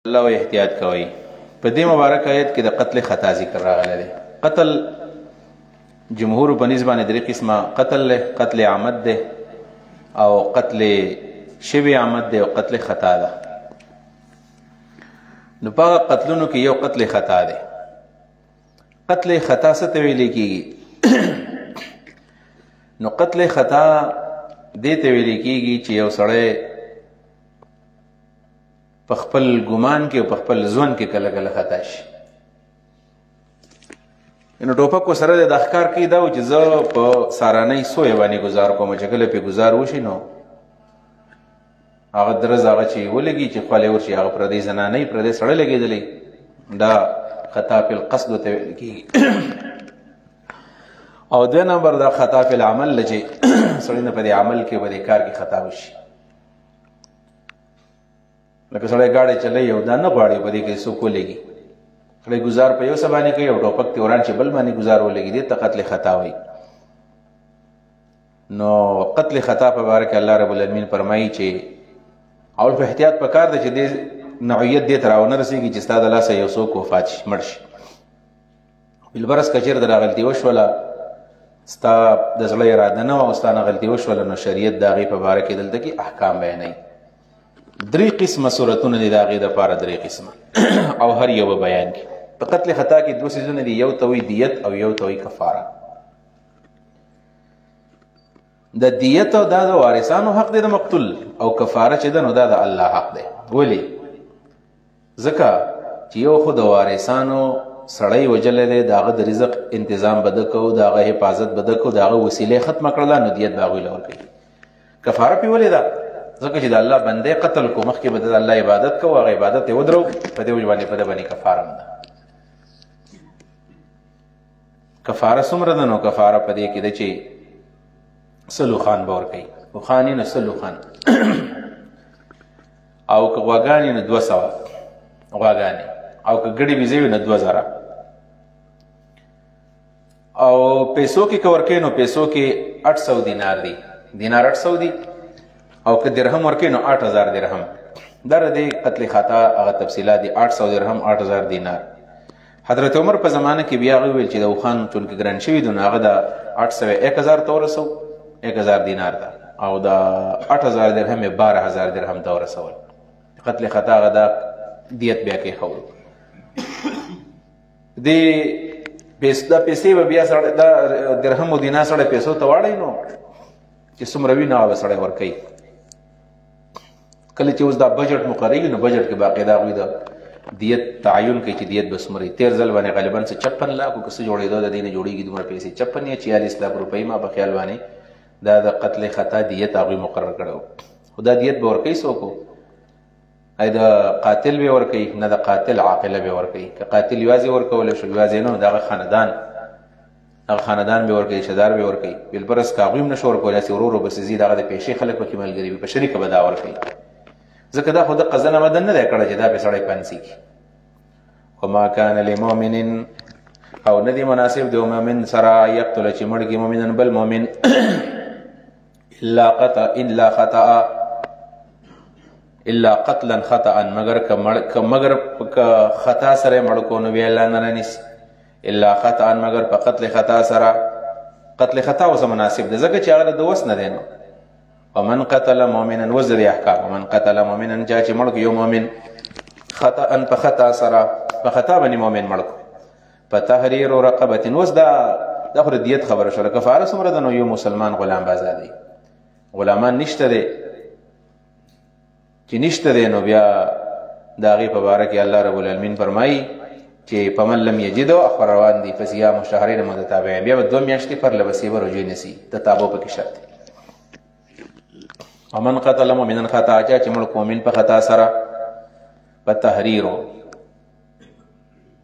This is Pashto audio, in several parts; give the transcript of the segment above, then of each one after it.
الله احتیاط کوي. په دې مبارک آیت کې د قتل خطا ذکر راغلی دی. قتل جمهور په نسبت درې قسمه قتل له، قتل عمد ده او قتل شبه عمد ده او قتل خطا ده. نو په قتلونو کې یو قتل خطا ده. قتل خطا څه ته ویل کېږي؟ نو قتل خطا دې ته ویل کېږي چې یو سړی په خپل ګمان کې او په خپل ځوان کې کله کله خطا شي. نو ټوپک سره د ښکار کوي دا و چې زه په سارانۍ سویه باندې ګزار کوم، چې کله پې ګزار وشي نو هغه درز هغه چې ولګي چې خولې ورشي هغه پردۍ زنانۍ پردی سړی لګېدلی، دا خطا فی القصد ته ویل کېږي. او دوه نمبر دا خطا فی العمل چې سړی نه په دې عمل کې په دې کار کې خطا وشي. لکه سړی ګاډی چلوي او دا نه غواړي په دې کې څوک ولګي، سړی ګزار په یو څه باندې کوي او ټوپک ته وران چې بل باندې ګزار ولګي، دې ته قتل خطا وایي. نو قتل خطا په باره کې الله رب العالمین فرمایي چې اول په احتیاط پکار دی چې دې نوعیت دې ته راونه رسېږي چې ستا د لاسه یو څوک وفات شي، مړ شي. بالبرس که چېرته دا غلطي وشوله، ستا د زړه اراده نه وه او ستا نه غلطي وشوله، نو شریعت د هغې په باره کې دلته کې احکام بیانوي. درې قسمه صورتونه دي د هغې دپاره، درې قسمه او هر یو به بیان کړي. په قتل خطا کې دوه څیزونه دي، یو ته وایي دیت او یو ته وایي کفاره. د دیت او دا د وارثانو حق دی د مقتول، او کفاره چې ده نو دا د الله حق دی. ولې؟ ځکه چې یو خو د وارثانو سړی وجلی دی، د هغه د رزق انتظام به ده کوو، د هغه حفاظت به ده کوو، د هغه وسیلې ختمه کړله، نو دیت به هغوی له ورکوي. کفاره پې ولې ده؟ ځکه چې د الله بندې قتل کو، مخکې به د الله عبادت کو، هغه عبادت یې ودرو، په دې وجه باندې په ده باندې کفاره ده. کفاره څومره ده؟ نو کفاره په دې کې ده چې سلو خان به ورکوي، خان یې نو سلو خان او که غواګانې نو 200 غواګانې، او که ګډې بیزې وي نو 2000. او پیسو کې که ورکوي نو پیسو کې 800 دینار دي، دینار 800 دي، او که درهم ورکوي نو 8000 درهم. دا د قتل خطا هغه تفصیلات دي، 800 درهم 8000 دینار. حضرت عمر په زمانه کې بیا هغه ویل چې د اوښان چونکې ګران شوي دي نو هغه د 800 1000 ته ورسو، 1000 دینار ته، او د 8000 درهم 12000 درهم ته ورسول. قتل خطا هغه دا دیت بیا کې خو دا پیسې به بیا سړی دا درهم او دینار سړی پیسو ته واړی نو چې څومره وي نو هغه سړی ورکوي. کله چې اوس دا بجټ مقرر نو بجټ کې باقاعده هغوی د دیت تعین کوي چې دیت به څومره وي. تېر ځل باندې غالبا 56 لاک که څه جوړېدو، د دې نه جوړېږي دومره پیسې 56 یا 46 لاک روپۍ ما په خیال باندې دا د قتل خطا دیت هغوی مقرر کړی و. خو دا دیت به ورکوي څوک؟ ای د قاتل به ورکوي؟ نه، د قاتل عاقله به ورکوي. که قاتل یوازې ورکولی شو، یوازې نه، د هغه خاندان به ورکوي، رشتهدار به ورکوي. بالفرض که هغوی هم نه شو ورکولی، هسې ورو ورو به ځي، د هغه د پیشې خلک پکې ملګري وي، په شریکه به دا ورکوي. ځکه دا خو د قضا مدن نه دی کړی چې دا پې سړی پنسي کړي. وما کان لمؤمن، او نه دی مناسب د مؤمن سره یقتل چې مړ کړي مؤمنا بل مؤمن الا قتلا خطا، مگر که خطا سره مړ کو نو بیا الله نه رانیسي. الا خطا، مگر په قتل خطا سره. قتل خطا اوسه مناسب ده ځکه چې هغه د وس نه دی. نو ومن قتل مؤمنا، وزر احکام، ومن قتل مؤمنا، چا چې مړ کو یو مؤمن خطا په خطا سره، په خطا باندې مؤمن مړ کو، په تحریر رقبه. اوس دا خو د دیت خبره شوه. کفاره څومره ده؟ نو یو مسلمان غلام به ازادوي. غلامان نشته دی، چې نشته دی نو بیا د هغې په باره کې الله رب العالمین فرمایي چې فمن لم یجدو، اخبار روان دي، فصیام شهرین متتابعین، بیا به 2 میاشتې پر لبسې به روژې نیسي، تتابع پکې شرط دی. ومن قتل مؤمنا خطا، چا چې مړ مؤمن په خطا سره، په تحریرو.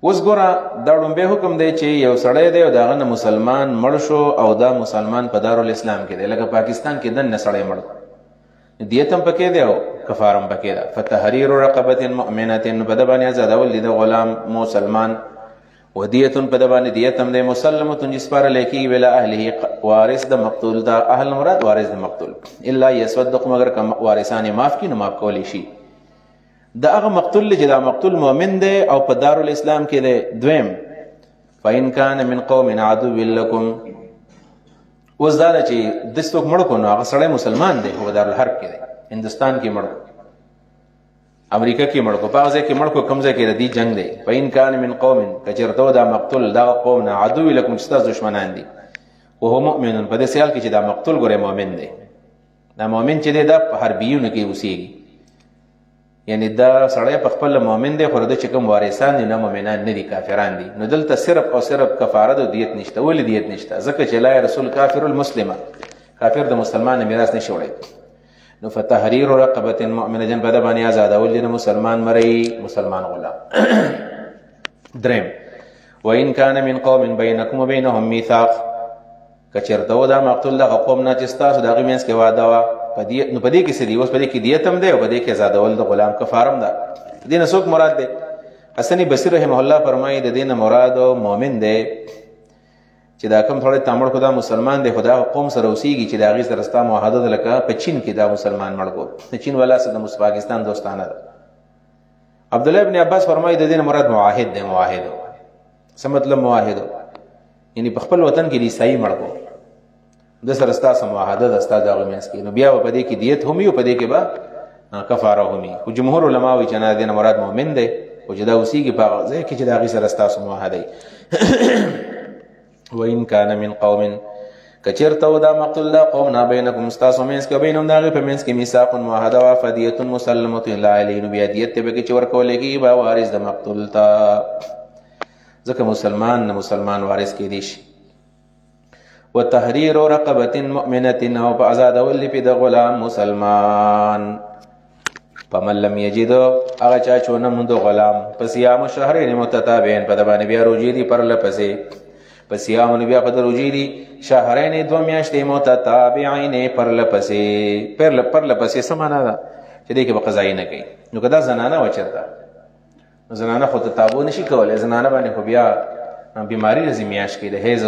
اوس ګوره دا ړومبی حکم دی چې یو سړی دی او د هغه نه مسلمان مړ شو او دا مسلمان په دارالاسلام کې دی، لکه پاکستان کې دننه سړی مړ، دیت هم پکې دی او کفاره هم پکې ده. فتحریر رقبة مؤمنة، په ده باندې ازادول دي د غلام مسلمان، ودیت په ده باندې دیت هم دی، مسلمة چې سپارلی کېږي الی اهله، وارث د مقتول دا اهل مراد وارث د مقتول، الا یصدق، مگر که وارثان یې معاف کړي نو معاف کولی شي. دا هغه مقتول چې دا مقتول مؤمن دی او په دارالاسلام کې دی. دویم فإن كان من قوم عدو لكم، اوس دا چې د څوک مړ کو نو هغه سړی مسلمان دی او دارالحرب کې دی، هندستان کې مړ کو، امریکا کې مړ کو، په ځای کې مړ کو، کوم ځای کې ردی جنگ دی. فإن كان من قوم، کچرته دا مقتول دا قوم نه عدو لكم چې تاسو دشمنان دي، وهو مؤمن، په دې سیال کې چې دا مقتول ګوره مؤمن دی، دا مؤمن چې دی دا په حربیونو کې اوسېږي، یعنی دا سړی په خپل مؤمن دی خو د چې کوم وارثان دي نه مؤمنان نه دي، کافران دي. نو دلته صرف او صرف کفاره او دیت نشته. ولې دیت نشته؟ ځکه چې لا رسول کافر المسلمه، کافر د مسلمان میراث نشي وړي. نو فتحریر رقبه مؤمنه جن په د باندې آزادول دي مسلمان مری، مسلمان غلام. دریم وان کان من قوم بینکم وبینهم میثاق، کچرته دا مقتول د قوم نه چې تاسو دغه مینس کې واده وا پدې، نو پدې کې سړي اوس پدې کې دیت هم دی او پدې کې آزادول د غلام کفارم ده. دینه څوک مراد دی؟ حسن بصری رحمه الله فرمایي د دینه مراد مؤمن دی چې دا کوم ثوړی تامل خدا مسلمان دی، خدا قوم سره اوسېږي چې دا غي سره ستا معاهده ده. لکه په چین کې دا مسلمان مړ کو، د چین والا سره د پاکستان دوستانه ده. عبد الله ابن عباس فرمایي د دینه مراد معاهد دی. معاهد څه مطلب؟ معاهد یعنی په خپل وطن کې عیسائی مړ کو، د سره ستاسو معاهده ده ستا دغه میاس کې، نو بیا په دې کې دیت هم یو، په دې کې به کفاره هم وي. خو جمهور علما وایي چې نه، دینه مراد مؤمن دی او چې دا اوسېږي په ځای کې چې د هغې سره ستاسو معاهده وإن كان من قوم، کچرته و دا مقتول دا قوم نه بینکم ستاسو منځ کې بینهم د هغې په منځ کې میثاق معاهده وه، فدیة مسلمة الی علیه، نو بیا دیت ته به کې چې ورکولی کېږي به وارث د مقتول ته، ځکه مسلمان نه مسلمان وارث کېدی شي. وتحریر رقبه مؤمنه، او په آزادول دي د غلام مسلمان. فمن لم یجد، هغه چا چې ونه موند غلام، په صیام شهرین متتابعین، په د باندې بیا روژې دي پرلپسې، په صیام بیا په د روژې دي شهرین 2 میاشتې متتابعین پرلپسې. پرلپسې څه معنا ده؟ چې دې کې به قضایي نه کوي. نو که دا زنانه وه چېرته، نو زنانه خو تتابع نشي کولی، زنانه باندې خو بیا بیماري راځي میاشت کې، د حیض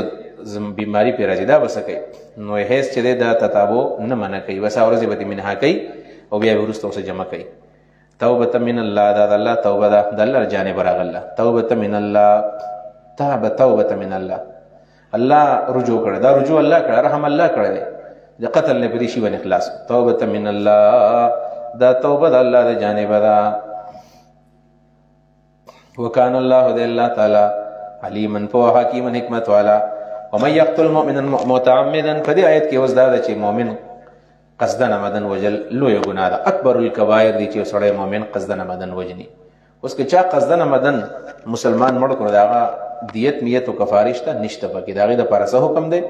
بیماری پې راځي، دا به څه کوي؟ نو حیض چې دی دا تتابع نه منع کوي، بس ورځې به منها کوي او بیا به وروسته اوسه جمع کوي. توبه من الله، دا د الله توبه ده، د الله جانب راغله. توبه من الله، توبه من الله، الله رجوع کړه، دا رجوع الله کړه، رحم الله کړه دی، د قتل نه پرې شي باندې خلاص. توبه من الله، دا توبه د الله د جانب ده. وکان الله د الله تعالی علیما فو حکیما حکمت والا. ومن یقتل مؤمنا متعمدا، په دې آیت کې اوس دا ده چې مؤمن قصدن عمدن وجل لویه ګناه ده، اکبر الکبایر دی چې سړی مؤمن قصدن عمدن وجني. اوس که چا قصدن عمدن مسلمان مړ کړو، د هغه دیت میت او کفاره شته نشته، پکې د هغې دپاره څه حکم دی؟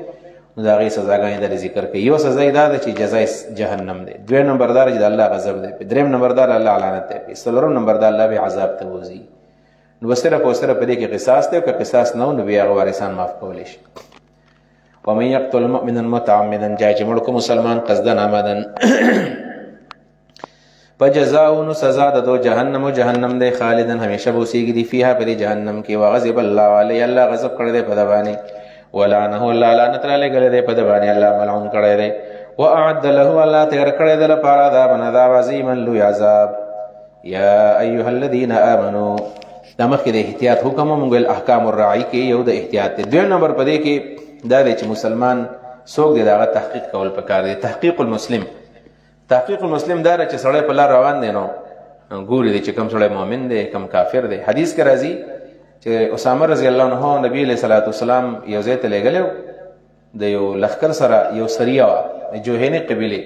نو د هغې سزاګانې دلې ذکر کوي. یو سزا یې دا ده چې جزای جهنم دی، دویم نمبر دا چې د الله غضب دی، دریم نمبر دا الله لعنت دی، څلورم نمبر دا الله به عذاب ته وځي. نو صرف او صرف په دې کې قصاص دی، او که قصاص نه و نو بیا هغه وارثان معاف کولی شي. ومن یقتل مؤمنا متعمدا، جای چې مړ کو مسلمان قصدن عمدن، فجزاؤه، نو سزا د دو جهنم، و جهنم دی، خالدن همیشه به اوسېږي دي، فیها په دې جهنم کې، وغضب الله علیه، الله غضب کړی دی په ده باندې، ولعنه، الله لعنت رالیږلی دی په ده باندې، الله ملعون کړی دی، واعد له، الله تیار کړی دی لپاره عذابا، عذاب عظیما، لوی عذاب. یا ایها الذین آمنوا، دا مخکې د احتیاط حکم هم ویل، احکام الراعي کې یو د احتیاط دی. دویم نمبر په دې کې دا دی چې مسلمان څوک دی، د هغه تحقیق کول پکار دی. تحقیق المسلم، تحقیق المسلم دا چې سړی په لار روان دی، نو ګوري دی چې کوم سړی مؤمن دی کوم کافر دی. حدیث کې راځي چې اسامه رضی الله عنه نبی علیه الصلاۃ والسلام یو ځای ته لېږلی د یو لښکر سره، یو سریه وه د جوهینې قبیلې،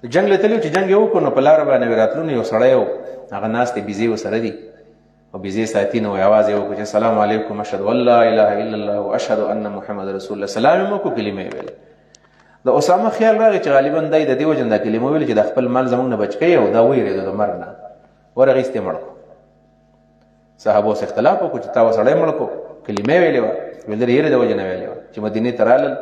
جنګ له تللي چې جنګ یې وکړو، نو په لاره باندې راتلو، یو سړی و، هغه ناست دی، بیزې ورسره دي او بیزې ساتي، نو اواز یې وکړو چې السلام علیکم، اشهد ان لا اله الا الله واشهد ان محمد رسول الله. سلام یې وکړو، کلمه یې ویل. د اسامه خیال راغی چې غالبا دی د دې وجه دا کلمه ویل چې د خپل مال زموږ نه بچ کوي، او دا ویرېده د مرګ نه، ورغېستی مړ کړو. صحابو سره اختلاف وکړو چې تا سړی مړ کړو، کلمه ویلې وه، ویل د یېرې د وجې نه ویلې وه. چې مدینې ته رالل،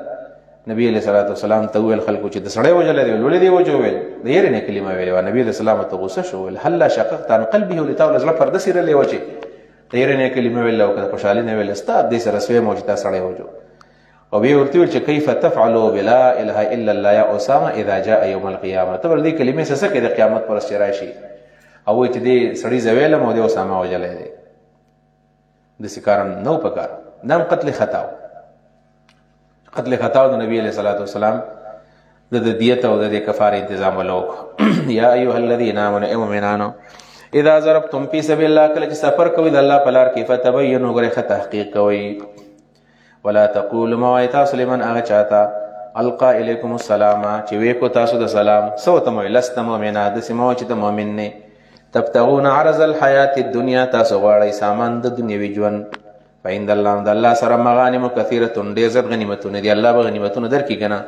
نبي علیه صلات وسلام ته وویل خلکو چې د سړی وژلی دی، ولې دې وجه وویل؟ د یېرې نه کلمه ویلې وه. نبي علیه السلام ته غوسه شو، ویل هلا شققت عن قلبه، ولې تا له زړه پرده څیرلې وه چې د یېرې نه کلمه ویل، او که د خوشحالۍ نه ویل، ستا دې سره سویم و چې تا سړی وجو. او بیا ورته ویل چې کیف تفعلوا بلا اله الا الله یا اسامه اذا جاء یوم القیامه، ته ور دې کلمې څه کوې د قیامت پر ورځ چې راشي؟ او وایي چې دې سړي زه ویلم او دې اسامه وژلی دی، داسې کار نه و پکار. دا هم قتل خطا و. قتل خطا د نبي علیه الصلاة والسلام د دیت او د کفارې تنظیم وکړو. یا ایها الذین آمنوا ای مؤمنانو اذا ضربتم فی سبیل الله، کله چې سفر کوئ د الله په لار کې، فتبینوا غره ښه تحقیق کوئ. ولا تقولوا ما وایئ تاسو لمن هغه چاته القا الیکم السلام چې وی کو تاسو د سلام سو ته مو لست مؤمنا، داسې مو چې ته مؤمن نه. تبتغون عرض الحیات الدنیا، تاسو غواړئ سامان د دنیوي ژوند. فعند الله، د الله سره مغانم کثیرة، ډېر زیات غنیمتونه دي، الله به غنیمتونه درکړي که نه.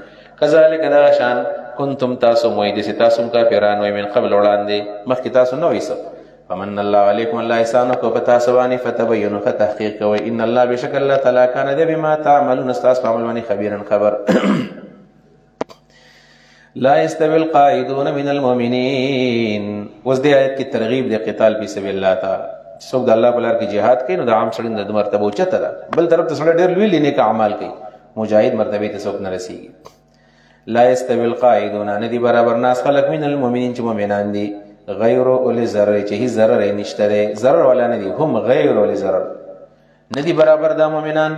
کذلک دغه شان کنتم تاسو موئ داسې تاسو هم کافران وئ من قبل وړاندې، مخکې تاسو نه وئ څه. فمن الله علیکم، الله احسان وکړو په تاسو باندې، فتبینوا ښه تحقیق کوئ. ان الله بشک الله تعالی کان دی بما تعملون، ستاسو په عمل باندې خبیرا خبر. لا يستوي القاعدون من المؤمنين. اوس دې آیت کې ترغیب د قتال فی سبیل الله ته. څوک د الله په لار کې جهاد کوي نو د عام سړي د مرتبه اوچته ده، بل طرف ته سړی ډېر لوی نیک اعمال کوي، مجاهد مرتبه ته څوک نه رسیږي. لا يستوي القاعدون، نه دي برابر ناس خلق من المؤمنین چې مؤمنان دي، غیر اولی ضرر چې هیڅ ضرر یې نشته دی، ضرر والا نه دي، هم غیر اولی ضرر نه دي برابر دا مؤمنان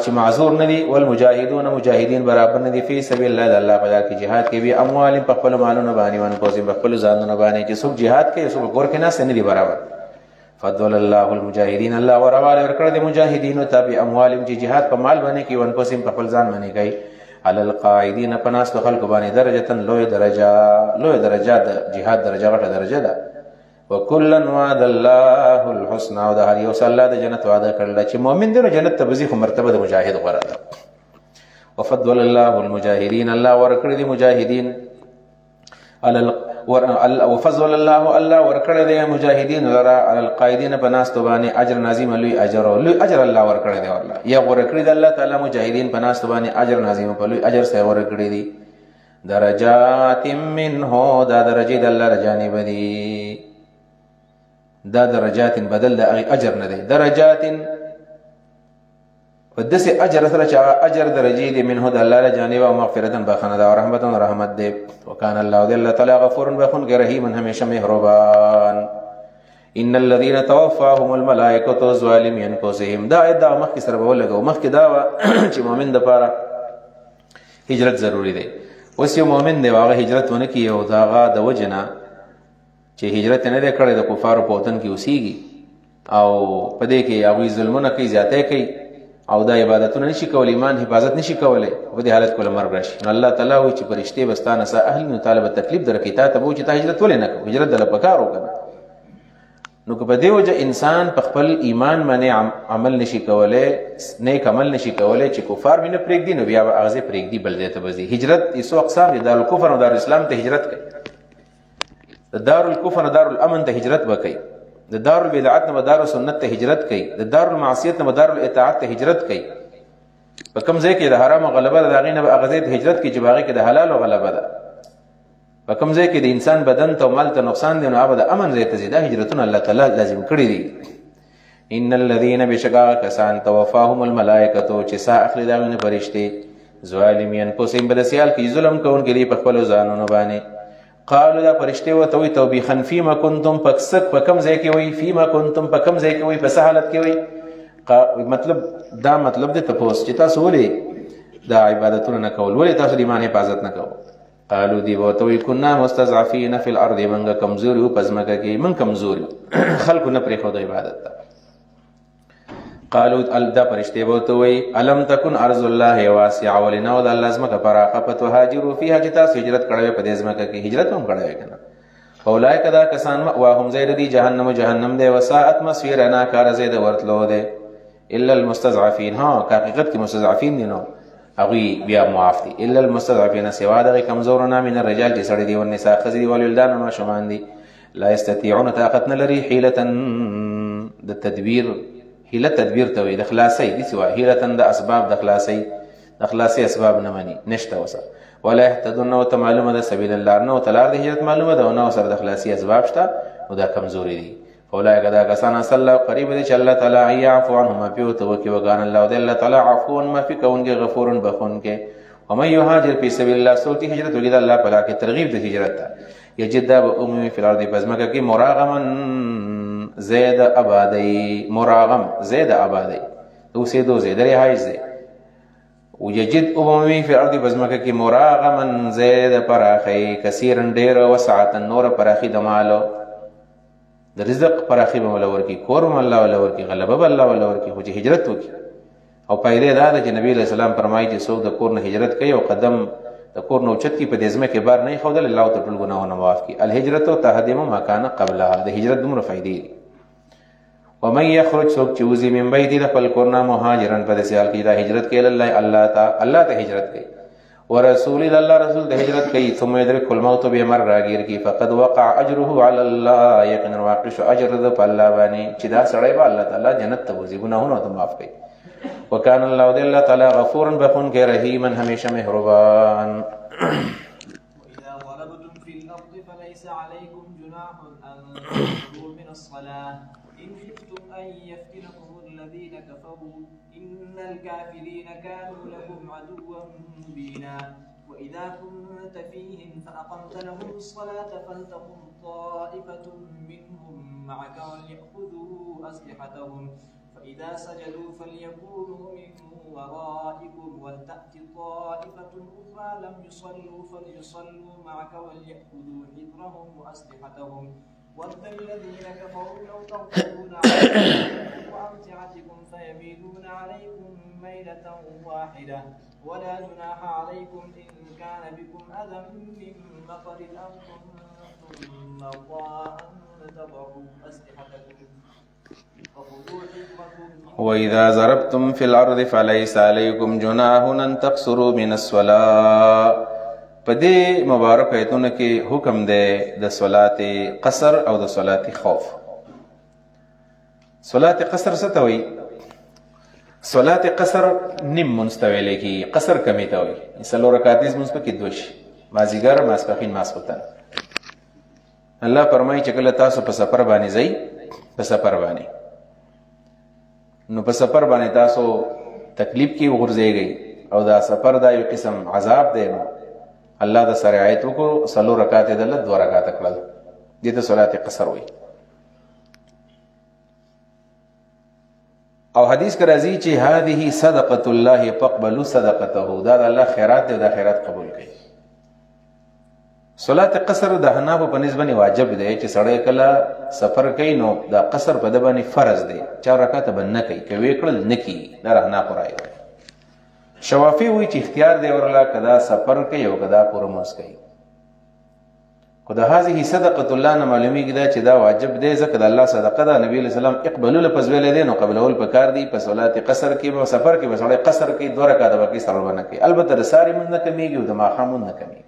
چې معذور نه دي. والمجاهدون، مجاهدین برابر نه دي فی سبیل الله، د الله په لار کې جهاد کوي، اموال په خپلو مالونو باندې، وانفسهم په خپلو ځانونو باندې. چې څوک جهاد کوي څوک کور کې ناست نه دي برابر. فضل الله المجاهدین، الله ورواله ورکړه د مجاهدینو ته باموالهم چې جهاد په مال باندې کوي، وانفسهم په خپل ځان باندې کوي، علی القاعدین په ناستو خلکو باندې درجه لوی درجه د جهاد درجه غټه درجه ده. وکلا وعد الله الحسنى، او د هر یو سره الله د جنت وعده کړل چې مؤمن دی نو جنت ته بځي، خو مرتبه د مجاهد غوره ده. وفضل الله المجاهدین، الله ورکړي دي مجاهدین وفضل الله ورکړي دي مجاهدین لرا علی القائدین په ناستو باندې اجر نازم، لوی اجر الله ورکړي دي. والله یا ورکړي دي الله تعالی مجاهدین په ناستو باندې اجر نازم، په لوی اجر سره ورکړي دي. درجات منه، دا درجه د الله رجانب دي، دا درجات بدل د اجر نه دی. درجات په داسې اجر سره چې اجر درجې دي، منه د الله له جانب، او مغفرتا بخښنه ده، او رحمتا رحمت دی. وکان الله د الله تعالی غفورا بخښونکی، رحیما همیشه مهربان. ان الذين توفاهم الملائکة ظالمي انفسهم، دا آیت دا مخکې سره به ولګو. مخکې دا وه چې مؤمن دپاره هجرت ضروري دی. اوس یو مؤمن دی هغه هجرت ونه کړي، او د هغه د وجې نه چې هجرت نه دی کړی، د کفارو په وطن کې اوسېږي او په دې کې هغوی ظلمونه کوي، زیاتی کوي، او دا عبادتونه نشي کولی، ایمان حفاظت نشي کولی، په دې حالت کې مرګ راشي. نو الله تعالی وایي چې فرشتې به ستا نه ستا اهل، نو تعالی به تکلیف درکړي، تا ته به وایي چې تا هجرت ولې نه کوو، هجرت دله پکار وکړه. نو که په دې وجه انسان په خپل ایمان باندې عمل نشي کولی، نیک عمل نشي کولی، چې کفار مې نه پرېږدي، نو بیا به هغه ځای پرېږدي، بل ځای ته به ځي. هجرت یې څو اقسام دي، دارالکفر او دارالاسلام ته هجرت کوي، د دارالکفر نه دارالامن ته هجرت به کوي، د دارالبدعت نه به دارالسنت ته هجرت کوي، د دارالمعصیت نه به دارالطاعت ته هجرت کوي. په کوم ځای کې د حرامو غلبه ده، د هغې نه به هغه ځای ته هجرت کوي چې په هغې کې د حلالو غلبه ده. په کوم ځای کې د انسان بدن ته او مال ته نقصان دی، نو هغه د امن ځای ته ځي. دا هجرتونه الله تعالی لازم کړي دي. ان الذین بشکا کسان توفاهم الملائکة چې ساه اخلي د هغوی نه فرشتې، ظالمي انفسهم په داسې حال کې ظلم کوونکي دي په خپلو ځانونو باندې. قالو دا فرشتې ورته وایي توبیخا فیما کنتم، په کوم ځای کې وایي، فیما کنتم په کوم ځای کې وایي، په څه حالت کې وایي. مطلب دا مطلب دی تپوس چې تاسو ولې دا عبادتونه نه کول، ولې تاسو د ایمان حفاظت نه کوو. قالو دی ورته وایي کنا مستضعفین فی الارض، موږ کمزور یو په ځمکه کې، موږ کمزور یو، خلکو نه پرېښودو عبادت ته. قالو دا فرشتې به ورته وایي الم تکن ارض الله واسعه، ولې نه وه د الله ځمکه پراخه، فتهاجروا فیها چې تاسو هجرت کړی وی په دې ځمکه کې، هجرت هم کړی وی که نه. فاولئک دا کسان مأواهم ځای د دوی جهنم دی، وساءت مصیره، ناکاره ځای د ورتلو دی. الا المستضعفین، ها که حقیقت کې مستضعفین دي نو هغوی بیا معاف دي. الا المستضعفین، سوا دغې کمزورونه، من الرجال چې سړي دي، والنساء ښځې دي، والولدان او ماشومان دي، لا یستطیعون طاقت نه لري، حیلة د تدبیر، حیله تدبیر ته وایي د خلاصۍ، داسې وایي حیلة د اسباب د خلاصۍ اسباب نه مني، نشته ورسره. ولا یهتدون، او ته معلومه ده سبیل الله، نه ورته لار د هجرت معلومه ده، او نه ورسره د خلاصۍ اسباب شته، نو دا کمزوري دي. فاولئک دا کسان عسى الله، قریب دی چې الله تعالی ان یعفو عنهم، معافي ورته وکړي. وکان الله، د الله تعالی عفوا معافي کوونکی، غفور بخښونکی. ومن یهاجر فی سبیل الله، څوک چې هجرت وکړي د الله په لار کې، ترغیب د هجرت ته. یجد دا به اوموي فی الارض پزمکه کې مراغما زید آبادی، مراغم زید آبادی دو سے دو زید رهایش دی. ویجد اوموي فی الارض پزمکه کې مراغما زید پراخی، کثیرا ډیر، وسعتا نور پراخی د مالو د رزق پراخی به ملور کی، کور الله ولور کی، غلبه به الله ولور کی. خو چې هجرت وکي او پیدا دا ده چې نبی علیہ السلام فرمایي چې څوک د کور نه هجرت کوي او قدم د کور نه اوچت کی په دې ځمکه کې بار نه ښودل، الله ته ټول ګناهونه معاف کړي. الهجرت تهدم ما کان قبلها، د هجرت دومره فائدې دي. ومن یخرج څوک چې وځي من بیته د خپل کور نه مهاجرن په داسې حال کې دا هجرت کوي الله ته هجرت کوي، ورسول الله رسول ته هجرت کوي، ثم يدرك الموت به مر راګیر کی، فقد وقع اجره على الله، یقینا واقع شو اجر د په الله باندې چې دا سړی به الله تعالی جنت ته وځي، ګناهونه ته معاف کوي. وكان الله دې الله تعالی غفورا بخون کې رحیما همیشه مهربان. وإذا ضربتم في الأرض فليس عليكم جناح أن تقصروا من الصلاة إن خفتم أن يفتنكم الذين كفروا إن الكافرين كانوا لكم عدوا مبينا. وإذا كنت فيهم فأقمت لهم الصلاة فلتقم طائفة منهم معك وليأخذوا أسلحتهم فإذا سجدوا فليكونوا من ورائكم ولتأت طائفة أخرى لم يصلوا فليصلوا معك وليأخذوا حذرهم وأسلحتهم ود الذين كفروا لو تغفلون عن وأمتعتكم فيميلون عليكم ميلة واحدة ولا جناح عليكم إن كان بكم أذى من مطر أو كنتم مرضى أن تضعوا أسلحتكم وإذا ضربتم في الأرض فليس عليكم جناح أن تقصروا من الصلاة. په دې مبارک آیتونو کې حکم دی د صلات قصر او د صلات خوف. صلات قصر څه ته وایي؟ صلات قصر نیم منځ ته ویلی کېږي، قصر کمی ته وایي. څلور رکعاتیز منځ پکې دوه شي، مازدیګر، ماسپښین، ماسخوتن. الله فرمایي چې کله تاسو په سفر باندې ځئ، په سفر باندې نو په سفر باندې تاسو تکلیف کې وغورځېږئ او دا سفر دا یو قسم عذاب دی، نو الله د سره آیت وکړو، څلور رکعات یې دله دوه رکعاته کړل، دې ته صلات قصر وایي. او حدیث کې راځي چې هذه صدقة الله فاقبلوا صدقته، دا د الله خیرات دی، دا خیرات قبول کړئ. صلات قصر د حنابو په نسبت باندې واجب دی چې سړی کله سفر کوي نو دا قصر په د باندې فرض دی، 4 رکعاته به نه کوي، که ویې کړل نه کېږي، دا حنابو رایه ده. شوافی وایي چې اختیار دی ورله که دا سفر کوي او که دا پوره مونځ کوي. خو د هذه صدقة الله نه معلومیږي دا چې دا واجب دی، ځکه د الله صدقه ده. نبي علیه السلام اقبلو لفظ ویلی دی، نو قبلول پکار دی. په صلات قصر کې به سفر کې به سړی قصر کوي، 2 رکعاته به کوي، سړی به نه کوي. البته د ساري مونځ نه کمیږي او د ماښام مونځ نه کمیږي.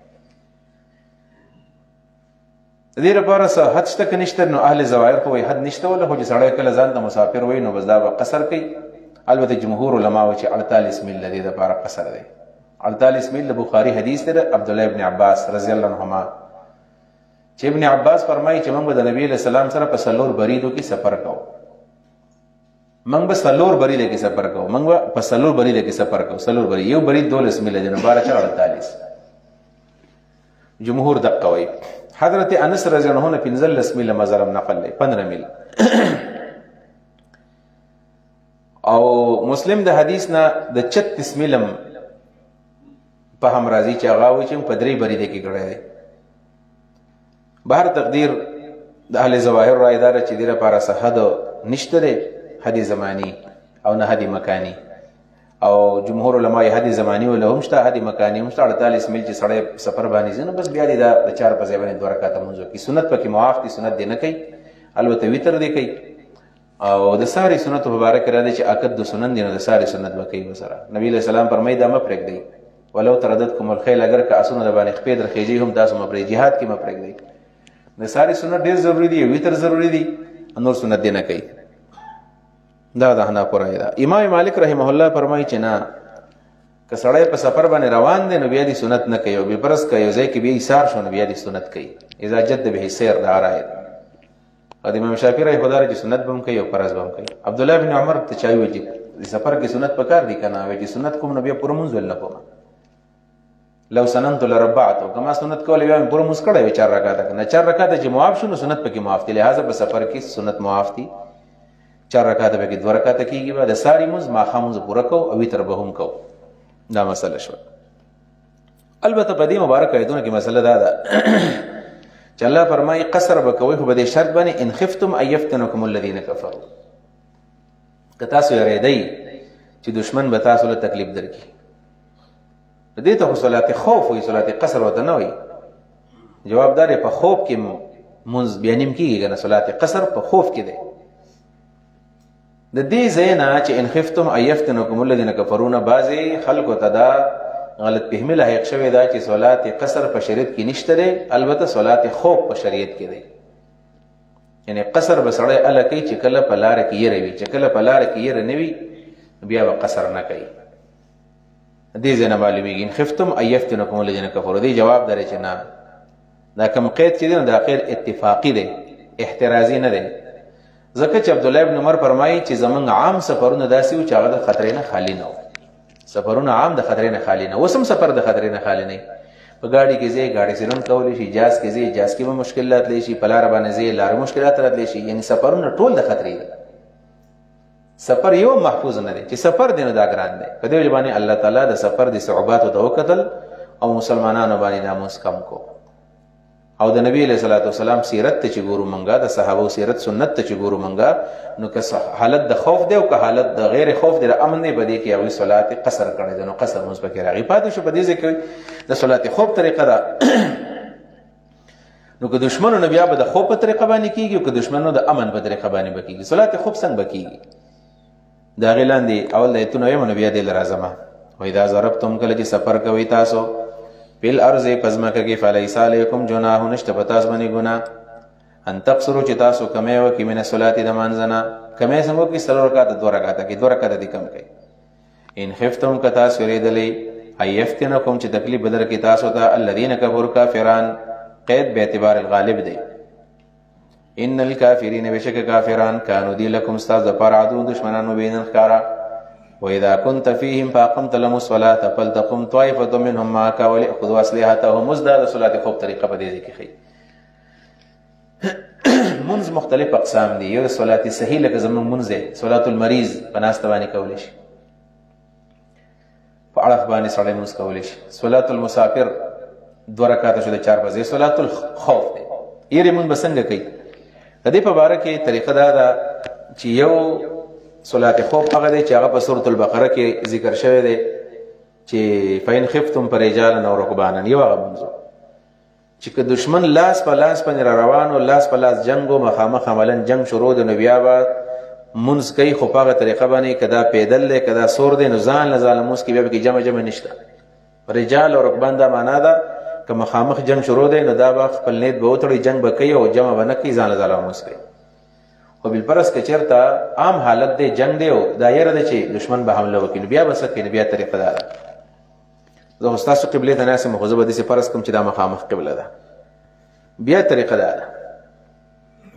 د دې لپاره څه حد شته که نشته؟ نو اهل ظواهر خو وایي حد نشته وله، خو چې سړی کله ځان ته مسافر وایي نو بس دا به قصر کوي. البته جمهور علما وایي چې 48 میل د دې لپاره قصر دی. 48 میل د بخاري حدیث دی د عبدالله ابن عباس رضی الله عنهما، چې ابن عباس فرمایي چې موږ د نبی علیه السلام سره په 4 بریدو کې سفر کوو. موږ به 4 بریده کې سفر کوو، موږ به په 4 بریده کې سفر کوو. 4 برید، یو برید 12 میله دی، نو 12 4 48. جمهور دقه وایي. حضرت انس رضی الله عنه 15 میله مزرم نقل دی، 15 میل. او مسلم د حدیث نه د 36 میلم په هم راځي چې هغه وایي چې په 3 بریده کې کړی دی. بهر تقدیر د اهل ظواهر رایه داره چې دې لپاره څه حد نشته دی، حد زمانی او نه حد مکانی. او جمهور علما یې حد زمانی ولا هم شته، حد مکانی هم شته. 48 میل چې سړی سفر باندې ځي نو بس بیا دې د 4 په ځای باندې 2 رکعاته مونځ وکړي. سنت پکې معاف دي، سنت دې نه کوي، البته وتر دې کوي. او د ساري سنت مبارک راځي چې اکد د سنن دي، نو د ساري سنت به کوي وسره. نبی علیہ السلام فرمایي دا مه پرېږدئ، ولو ترددکم الخیل، اگر که اسونه د باندې خپې درخیږي هم تاسو مه پرېږدئ، جهاد کې مه پرېږدئ. د ساري سنت ډېر ضروري دي، وتر ضروري دي، نور سنت دې نه کوي. دا د حنابلو رایه ده. امام مالک رحمه الله فرمایي چې نه، که سړی په سفر باندې روان دی نو بیا دې سنت نه کوي، او بې فرض که یو ځای کې بیا ایثار شو نو بیا دې سنت کوي. اذا جد به السیر، دا رایه ده. او د امام شافعي رحمه الله چې سنت به هم کوي او فرض به هم کوي. عبدالله بن عمر ته چا وایي چې سفر کې سنت پکار دي که نه؟ وایي چې سنت کوم نو بیا پوره مونځ ول نه کوم، لو سننت لربعتو کما سنت کول بیا پوره مسکړه وی 4 رکعات نه 4 رکعات چې معاف شونه سنت پکې معاف دي لہذا په سفر کې سنت معاف دي 4 رکعات پکې 2 رکعات کېږي بعد ساری مز ما خامز پوره کو او وتر به هم کو دا مسله شو البته په دې مبارک ایتونه کې مسله دا ده چې الله فرمایي قصر وکوي خو به شرط باندې ان خفتم ايفتنكم الذين كفروا کتا سو یریدای چې دشمن به تاسو له تکلیف درکړي دې ته صلات خوف وي صلات قصر وته نه وي جوابدار په خوف کې منز بیانیم کیږي کنه صلات قصر په خوف کې ده د دې زینا چې ان خفتم ايفتنكم الذين كفروا بعضي خلق تدا غلط فهمي لاحق شوی دا چې صلات قصر په شریعت کې نشته ده البته صلات خوف په شریعت کې ده یعنی قصر بسړی الکه چې کله په لار کې یې روي چې کله په لار کې یې رنوي بیا به قصر نه کوي دې ځنه معلومیږي ان خفتم ايفتنكم الذين كفروا دې جواب درې چې نه دا کوم قید چې دا غیر اتفاقی دی احترازی نه دی ځکه چې عبد الله ابن عمر فرمایي چې زمونږ عام سفرونه داسې و چې هغه د خطرې نه خالی نه و سفرونه عام د خطرې نه خالی نه وسم سفر د خطرې نه خالی نه په ګاډي کې ځای ګاډي سرون کولی شي جاز کې ځای جاز کې به مشکلات لې شي په لار باندې ځای لار مشکلات راتلی شي یعنی سفرونه ټول د خطرې دي سفر یو محفوظ نه دی چې سفر دی نو دا ګران دی په دې وجه باندې الله تعالی د سفر د صعوبات او وکتل او مسلمانانو باندې ناموس کم کو او د نبی علیہ الصلوۃ والسلام سیرت ته چې ګورو منګه د صحابه سیرت سنت ته چې ګورو منګه نو که حالت د خوف دی او که حالت د غیر خوف دی د امن دی بده کې او صلات قصر کړي د نو قصر مز پکې راغی پاتې شو په دې ځکه د صلات خوف طریقه دا نو که دشمنو نبی به د خوف په طریقه باندې کیږي او که دشمنو د امن په طریقه باندې بکیږي صلات خوف څنګه بکیږي دا غلان دی اول د ایتونو یم نبی دې لرازمه و اذا ضربتم کله چې سفر کوي تاسو بل ارض پزماکه کې فلیس علیکم جناح نشته پتاس باندې ګنا ان تقصروا چې تاسو کمه و کې من صلات د مانځنه کمه څنګه کې سلو رکعات 2 رکعات کې 2 رکعات دي کم کوي ان خفتم کتا سریدلې ايفتنکم چې تکلیف بدر کې تاسو ته الذين كفروا کافران قید به اعتبار الغالب دی ان الكافرين بشک کافران كانوا دي لكم استاذ فرعدون دشمنان مبين الخارا واذا كنت فيهم فاقمت لهم الصلاه فلتقم طائفه منهم معك وليأخذوا اسلحتهم مزداد صلاه خوب طریقه په دې کې خي منز مختلف اقسام دي یو صلاه صحیح لکه زمون منز صلاه المریض بناسته باندې کول شي په اړه باندې سړی منز کول شي صلاه المسافر 2 رکعات شو د 4 بجې صلاه الخوف دی یې مون بسنګ کوي د دې په اړه کې طریقه دا ده چې یو صلات خوف هغه دی چې هغه په سورۃ البقره کې ذکر شوی دی چې فین خفتم فرجالا او رکبانا یو هغه منځو چې که دشمن لاس په لاس باندې روانو لاس په لاس جنگو مخامخ عملاً جنگ شروع د نبی آبا منځ کوي خو په هغه طریقه باندې کدا پیدل دی کدا سور دی نو ځان لزالموس کې بیا کې جمع نشته رجال او رکبان دا معنا ده که مخامخ جنگ شروع دی نو دا به خپل نیت به وتړي جنگ به کوي او جمع به نه کوي ځان لزالموس کوي خو بالپرس که چېرته عام حالت دی جنگ دی او دایره ده چې دشمن به حمله وکړي بیا به څه کوي بیا طریقه دا ده زه ستاسو قبلې ته ناسم خو زه به داسې فرض کوم چې دا مخامخ قبله ده بیا طریقه دا ده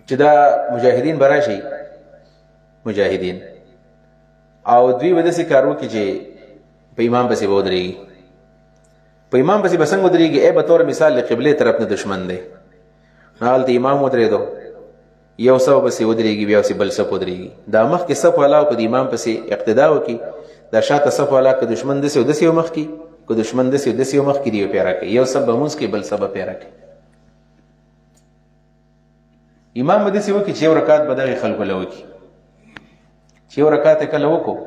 چې دا مجاهدین به راشي مجاهدین او دوی به داسې کار وکړي چې په امام پسې به ودرېږي په امام پسې به څنګه ودرېږي ای به طور مثال د قبلې طرف نه دشمن دی نو هلته امام ودرېدو یو صف پسې ودرېږي بیا بل صف ودرېږي دا مخکې صف والا او په د امام پسې اقتدا وکړي دا شاته صف والا که دشمن داسې او داسې مخکې که دشمن داسې او داسې مخکې دی پیره کوي یو صف به مونځ کوي بل صف به پیره کوي امام به داسې وکړي چې یو رکعت به دغې خلکو له وکړي چې یو رکعت یې کله وکړو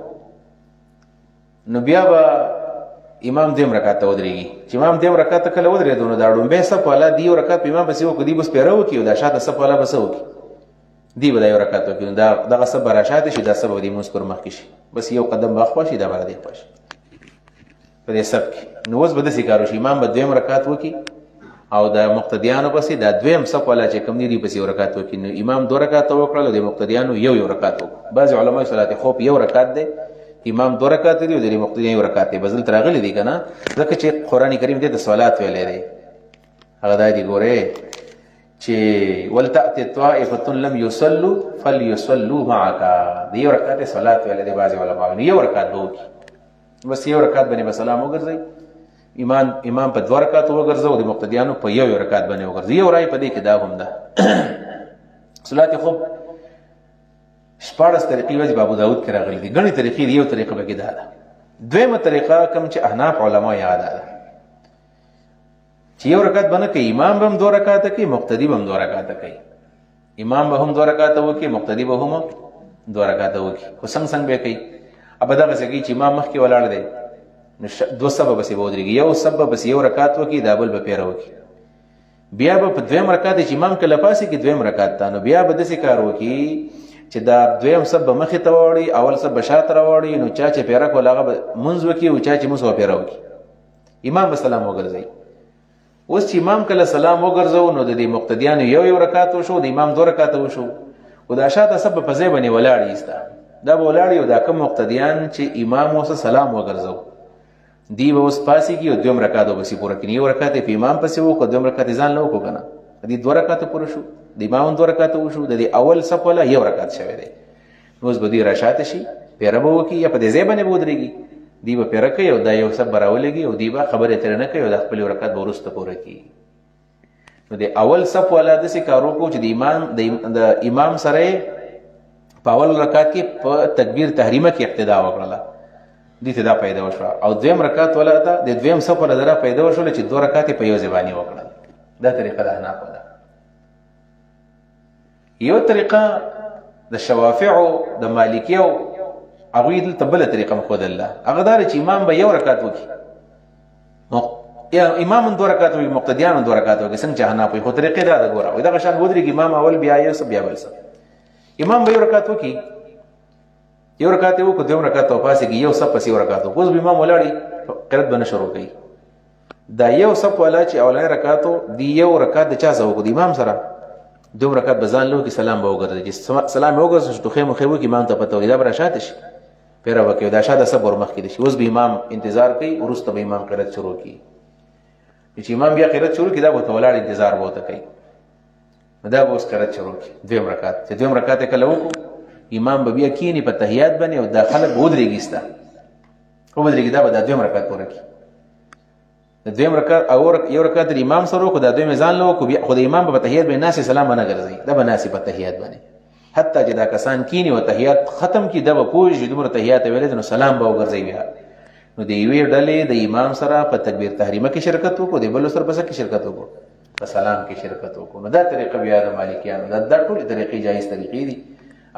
نو بیا به امام دیم رکعت ته ودرېږي چې امام دیم رکعت ته کله ودرېدو نو دا ډومبی صف والا دی یو رکعت په امام پسې وکړو دی بس پیره وکړي او دا شاته صف والا به څه وکړي دی به دا یو رکعت وکړي نو دغه صف به راشاته شي دا صف به د مونځ پر مخکې شي بس یو قدم به اخوا شي دا به دې خوا شي په دې صف کې نو اوس به داسې کار وشي امام به دویم رکعت وکړي او د مقتدیانو پسې دا دویم صف والا چې کوم دی پسې یو رکعت وکړي نو امام 2 رکعت وکړل او د مقتدیانو یو رکعت وکړو بعضې علما صلات خوف یو رکعت دی امام 2 رکعت دی او د مقتدیانو یو رکعت دی بدل راغلی دی کنه ځکه چې قرآن کریم دې د صلات ویلې دی هغه دا دی ګوره چې ولتأتي طائفة لم يصلوا فليصلوا معك دی یو رکعت صلات ویلې دی بعضې علما یو رکعت به وکړي بس یو رکعت باندې به سلام وګرځئ امام په 2 رکعات وګرځو د مقتدیانو په 1 رکعات باندې وګرځي. یو رای په دې کې دا هم ده. صلات خوب 14 طریقې وجه ابو داود کې راغلي دي. غني طریقې دی. یو طریقه به کې ده. دویمه طریقه کوم چې احناف علما یاد ده چې 1 رکعات باندې کې امام به هم 2 رکعات کوي، مقتدی به هم 2 رکعات کوي. امام به هم 2 رکعات وکړي، مقتدی به هم 2 رکعات وکړي. خو څنګه به کوي؟ اب دا څنګه چې امام مخ کې ولاړ دی نو 2 سبب بس بودريږي. یو سبب بس 1 رکعت وکړي، دا بل به پیره وکړي. بیا به په 2 رکعت چې امام کله پاسي کې 2 رکعت تا نو بیا به داسې کار وکړي چې دا 2 سبب مخې ته وړي، اول سبب شاته راوړي، نو چا چې پیره کول هغه منځ وکړي او چا چې مسو پیره وکړي. امام به سلام وګرځي. اوس چې امام کله سلام وګرځو نو د دې مقتدیانو 1 رکعت وشو، د امام 2 رکعت وشو، او دا شاته سبب په ځای باندې ولاړی استا. دا به ولاړی او دا کوم مقتدیان چې امام اوس سلام وګرځو دی به اوس پاسي کې او 2 رکعات وبسي پوره کړي. 1 رکعت په امام پسې وکړو، 2 رکعات ځان له وکړو کنه. دې 2 رکعات پوره شو، د امام 2 رکعات وشو، د اول صف ولا 1 رکعت شوی دی. نو اوس به دې راشاته شي، پیره به وکړي یا په دې ځای باندې ودرېږي. دی به پیره کوي او دا یو صف براولېږي او دی به خبرې ترې نه کوي او د خپل رکعت به وروسته پوره کوي. نو د اول صف ولا داسې کار وکړو چې د امام سره په اول رکعت کې په تکبیر تحریمه کې اقتدا وکړله. دې ته دا پیدا وشوه. او 2 رکعت ولا ته د 2 صف ولا درا پیدا وشول چې 2 رکعت په یو ځبانی وکړل. دا طریقه ده نه ده. یو طریقه د شوافعو د مالکیو هغه دلته بل طریقه مخدله. هغه دار چې امام به 1 رکعت وکړي، یا امام 2 رکعت وکړي، مقتدیان 2 رکعت وکړي. څنګه جهنم په خو طریقې دا ګوره وي. دا غشان ودرېږي امام اول بیا یو سب بیا بل سب. امام به 1 رکعت وکړي، 1 رکعت وکړو، 2 رکعت او پاسې کې یو سب پسې 1 رکعت وکړو. اوس امام ولاړی قرات باندې شروع کړي. دا یو سب ولا چې اولنۍ رکعاتو دی 1 رکعت د چا سره وکړو؟ د امام سره. 2 رکعت بزان له کې سلام به وګرځي. سلام وګرځي چې توخه مخې وکړي امام ته پته ولې دا براشات شي پیره وکړي. دا شاده صبر مخ کې دي. اوس به امام انتظار کوي، ورسته به امام قرات شروع کوي. چې امام بیا قرات شروع کړي دا به ولاړ انتظار وته کوي. دا به اوس قرات شروع کوي 2 رکعت. چې 2 رکعت کله وکړو امام به بیا کینی په تحیات باندې او داخله ودرېږي ستا او ودرېږي. دا به 2 رکعت پوره کوي. د 2 رکعت او 1 رکعت امام سره وکړو، دا 2 میزان له وکړو، بیا خو د امام په تحیات باندې ناس سلام نه ګرځي. دا به ناس په تحیات باندې حتی چې دا کسان کینی او تحیات ختم کی دا به پوه شي دومره تحیات ویل نو سلام به وګرځي. بیا نو د یوې ډلې د امام سره په تکبیر تحریمه کې شرکت وکړو، د بل سره په څه کې شرکت وکړو؟ په سلام کې شرکت وکړو. نو دا طریقه بیا د مالکیانو دا ټول طریقې جایز طریقې دي.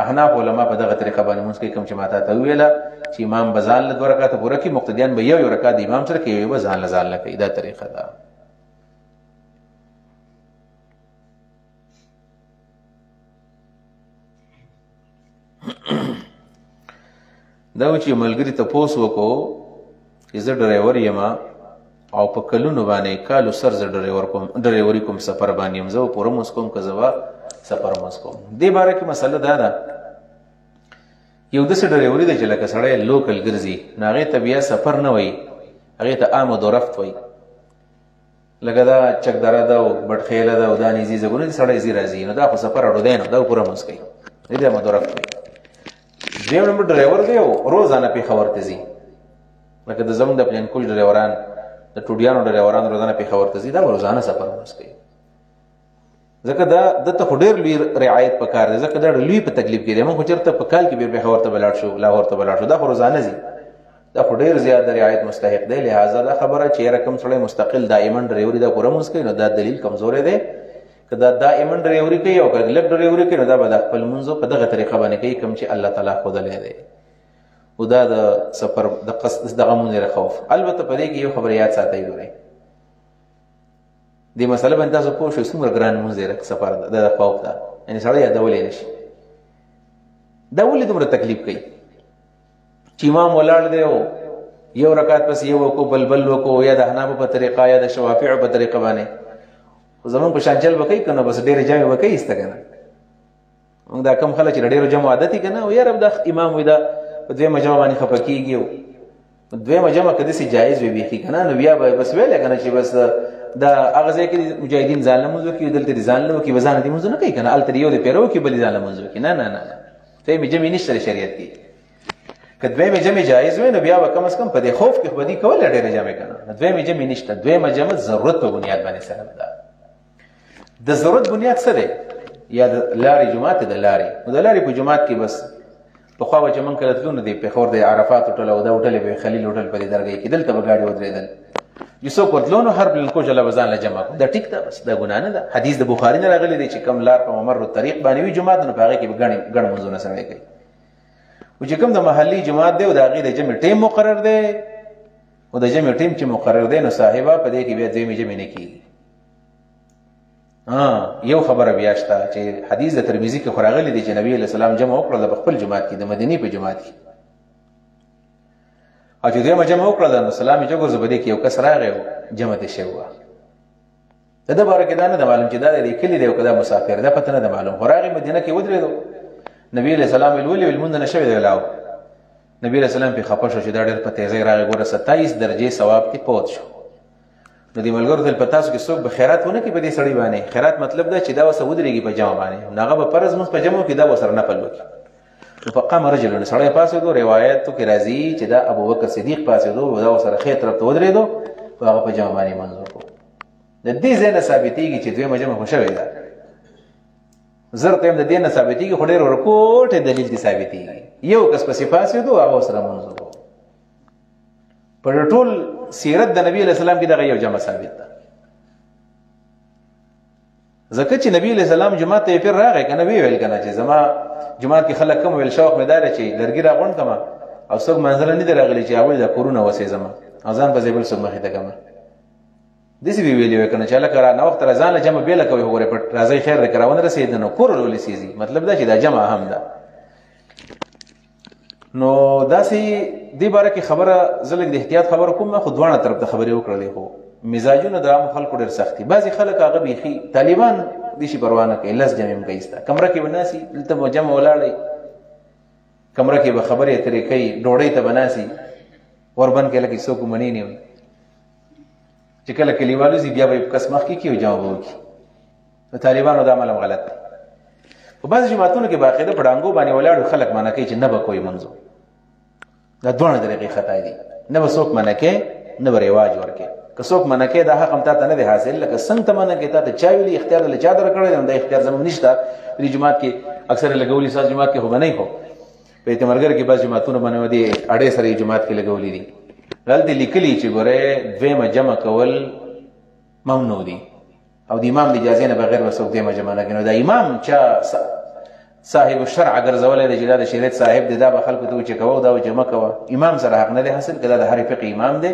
احناف علما په دغه طریقه باندې موږ کوم چې ماته ته ویله چې امام بزان له 2 رکعات پوره کوي، مقتدیان به 1 رکعت د امام سره کوي، یو بزان له کوي. دا طریقه ده. دا چې ملګری ته پوس وکړو چې زه ډرایور یم او په کلونو باندې کالو سر زه ډرایوري کوم سفر باندې یم، زه پوره مسکوم که زه سفر مسکوم. دې باره کې مسله دا ده یو داسې ډرایوري ده چې لکه سړی لوکل ګرځي نو هغې ته بیا سفر نه وایي، هغې ته آمد و رفت وایي. لکه دا چکدره ده او بټخیله ده او دا نیزي زګونه دي، سړی ځي راځي نو دا خو سفر اړو دی، نو دا پوره مس کوي. دې ته آمد و رفت وایي. دویم نمبر ډرایور دی او روزانه پېښور ته ځي، لکه د زموږ د پلینکوټ ډرایوران د ټوډیانو ډرایوران روزانه پېښور ته ځي، دا به روزانه سفر مس کوي. ځکه دا دته خو ډېر لوی رعایت پکار دی، ځکه دا لوی په تکلیف کې دی. موږ خو چېرته په کال کې بیا پېښور ته ولاړ شو، لاهور ته ولاړ شو، دا خو روزانه ځي، دا خو ډېر زیات د رعایت مستحق دی. لہذا دا خبره چې یاره کوم سړی مستقل دائما ډرایوري دا پوره مونځ کوي نو دا دلیل کمزوری دی. که دا دائما ډرایوري کوي او که لږ ډرایوري کوي نو دا به د خپل مونځو په دغه طریقه باندې کوي کوم چې الله تعالی ښودلی دی. او دا د سفر د قصد دغه مونځ خوف. البته په دې کې یو خبره یاد ساتئ، ګورئ دې مسله باندې تاسو پوه شئ څومره ګران مونځ دی سفر د خوف ده، یعنې سړی یادولی نه شي. دا ولې دومره تکلیف کوي چې امام ولاړ دی او 1 رکعت پس یو وکړو بل وکړو، یا د احنافو په طریقه یا د شوافعو په طریقه باندې. خو زمونږ په شان چل به کوي که نه، بس ډېرې جمع به کوي ایسته که نه. موږ دا کم خلک چې ډېرو جمع عادت یې که نه، او یاره دا امام وي دا په 2مه جمع باندې خفه کېږي، او 2مه جمع که داسې جایز وي بیخي که نه، نو بیا به بس ویلی که نه چې بس دا هغه ځای کې مجاهدین ځان لمونځ وکړي، دلته دې ځان له وکړي، به ځان دې مونځ نه کوي که نه، هلته یو دې پیره وکړي بل دې ځان لمونځ وکړي. نه نه نه نه، فهمې جمع نشته د شریعت کې. که دویمې جمع جایز وي نو بیا به کم از کم په دې خوف کې خو به دي کولی ډېرې جمع که نه دویمې جمع نشته دویمه جمع ضرورت په بنیاد باندې سره ده د ضرورت بنیاد څه دی یا د لارې جومات د لارې نو د لارې په جومات کې بس پخوا به چې موږ کله تلو نو د پېښور د عرفات هوټل او دا هوټل به خلیل هوټل په دې درګۍ کې دلته به ګاډي ودرېدل چې څوک ورتلو نو هر بلنکو جله به ځان له جمع کړو دا ټیک ده بس دا ګناه نه ده حدیث د بخاري نه راغلی دی چې کم لار په ممر الطریق باندې وي جومات نو په هغې کې به ګڼ منځونه سړی کوي او چې کوم د محلي جومات دی او د هغې د جمع ټیم مقرر دی او د جمع ټیم چې مقرر دی نو صاحبه په دې کې بیا دویمې جمع نه کېږي یو خبره بیا شته چې حدیث د ترمذي کې خو راغلی دی چې نبي علیه السلام جمع وکړله په خپل جومات کې د مدینې په جومات کې او چې دویمه جمع وکړله نو سلام یې وګرځو په دې کې یو کس راغی او جمع ته شوی وه د ده باره کې دا نه ده معلوم چې دا د کلي دی او که دا مسافر ده پته نه ده معلوم خو راغی مدینه کې ودرېدو نبي علیه السلام ویل ولې ویل لمونځ نه شوی دی ولاو نبي علیه السلام پرې خفه شو چې دا ډېر په تیزۍ راغی ګوره 27 درجې ثواب کې پوت شو نو دې ملګرو ته په تاسو کې څوک به خیرات ونه کړي په دې سړي باندې خیرات مطلب دا چې دا ورسره ودرېږي په جمع باندې نو هغه به فرض مونځ په جمع کې دا ورسره نفل وکړي نو فقام رجل نو سړی پاڅېدو روایتو کې راځي چې دا ابوبکر صدیق پاڅېدو او دا ورسره خیر طرف ته ودرېدو په هغه په جمع باندې منځ وکړو د دې ځای نه ثابتېږي چې دویمه جمع خو شوې ده زر ته هم د دې نه ثابتېږي خو ډېر ورکوټې دلیل دې ثابتېږي یو کس پسې پاڅېدو هغه ورسره منځ وکړو په ټول سیرت د نبی علیه السلام کې دغه یو جمع ثابت ده ځکه چې نبی علیه السلام جومات ته یې پیر راغی که نه ویې ویل که نه چې زما جومات کې خلک کم ویل شوق مې دا دی چې لرګي راغونډ کړمه او څوک منظره نه دي راغلي چې هغوی دا کورونه وسېځمه او ځان به بل څوک مخې ته کړمه داسې به ویلي وی که نه چې هلکه را ناوخته را ځان له جمع بېله کوئ خو ګورې پټ راځئ خیر دی که راونه رسېد نو کور ولې سېځي مطلب دا چې دا جمع هم ده نو داسې دې باره کې خبره زه لږ د احتیاط خبره کوم خو دواړه طرف ته خبرې وکړلې خو مزاجونه د عامو خلکو ډېر سخت دي بعضې خلک هغه بیخي طالبان دې شي پروا نه کوي لس جمع هم کوي ستا کمره کې به ناسي دلته به جمع ولاړئ کمره کې به خبرې اترې کوي ډوډۍ ته به ناسي وربند کې لکه څوک منې نه وي چې کله کلیوالو ځي بیا به یې کس مخکې کړي او جمع به وکړي د طالبانو دا عمل هم غلط دی په بعضې جوماتونو کې باقاعده په ډانګو باندې ولاړو خلک منع کوي چې نه به کوی منځو دا دواړه طریقې خطا دي نه به څوک منع کوي نه به رواج ورکوي که څوک منع کوي دا حق هم تا ته نه دی حاصل لکه څنګه ته منع کوي تا ته چا ویلي اختیار له چا درکړی دی دا اختیار زموږ نشته په دې جومات کې اکثر لګولي ستاسو جومات کې خو به نه خو په اعتمرګر کې بعض جوماتونه باندې دې اړې سره یې جومات کې لګولي دي دلته لیکلي چې ګورې دویمه جمع کول ممنوع دي او د امام د اجازې نه بغیر به څوک دویمه جمع نه کوي نو دا امام چا صاحب الشرع ګرځولی دی چې دا د شریعت صاحب دی دا به خلکو ته و چې کوه دا جمع کوه امام سره حق نه دی حاصل که دا د هرې فقې امام دی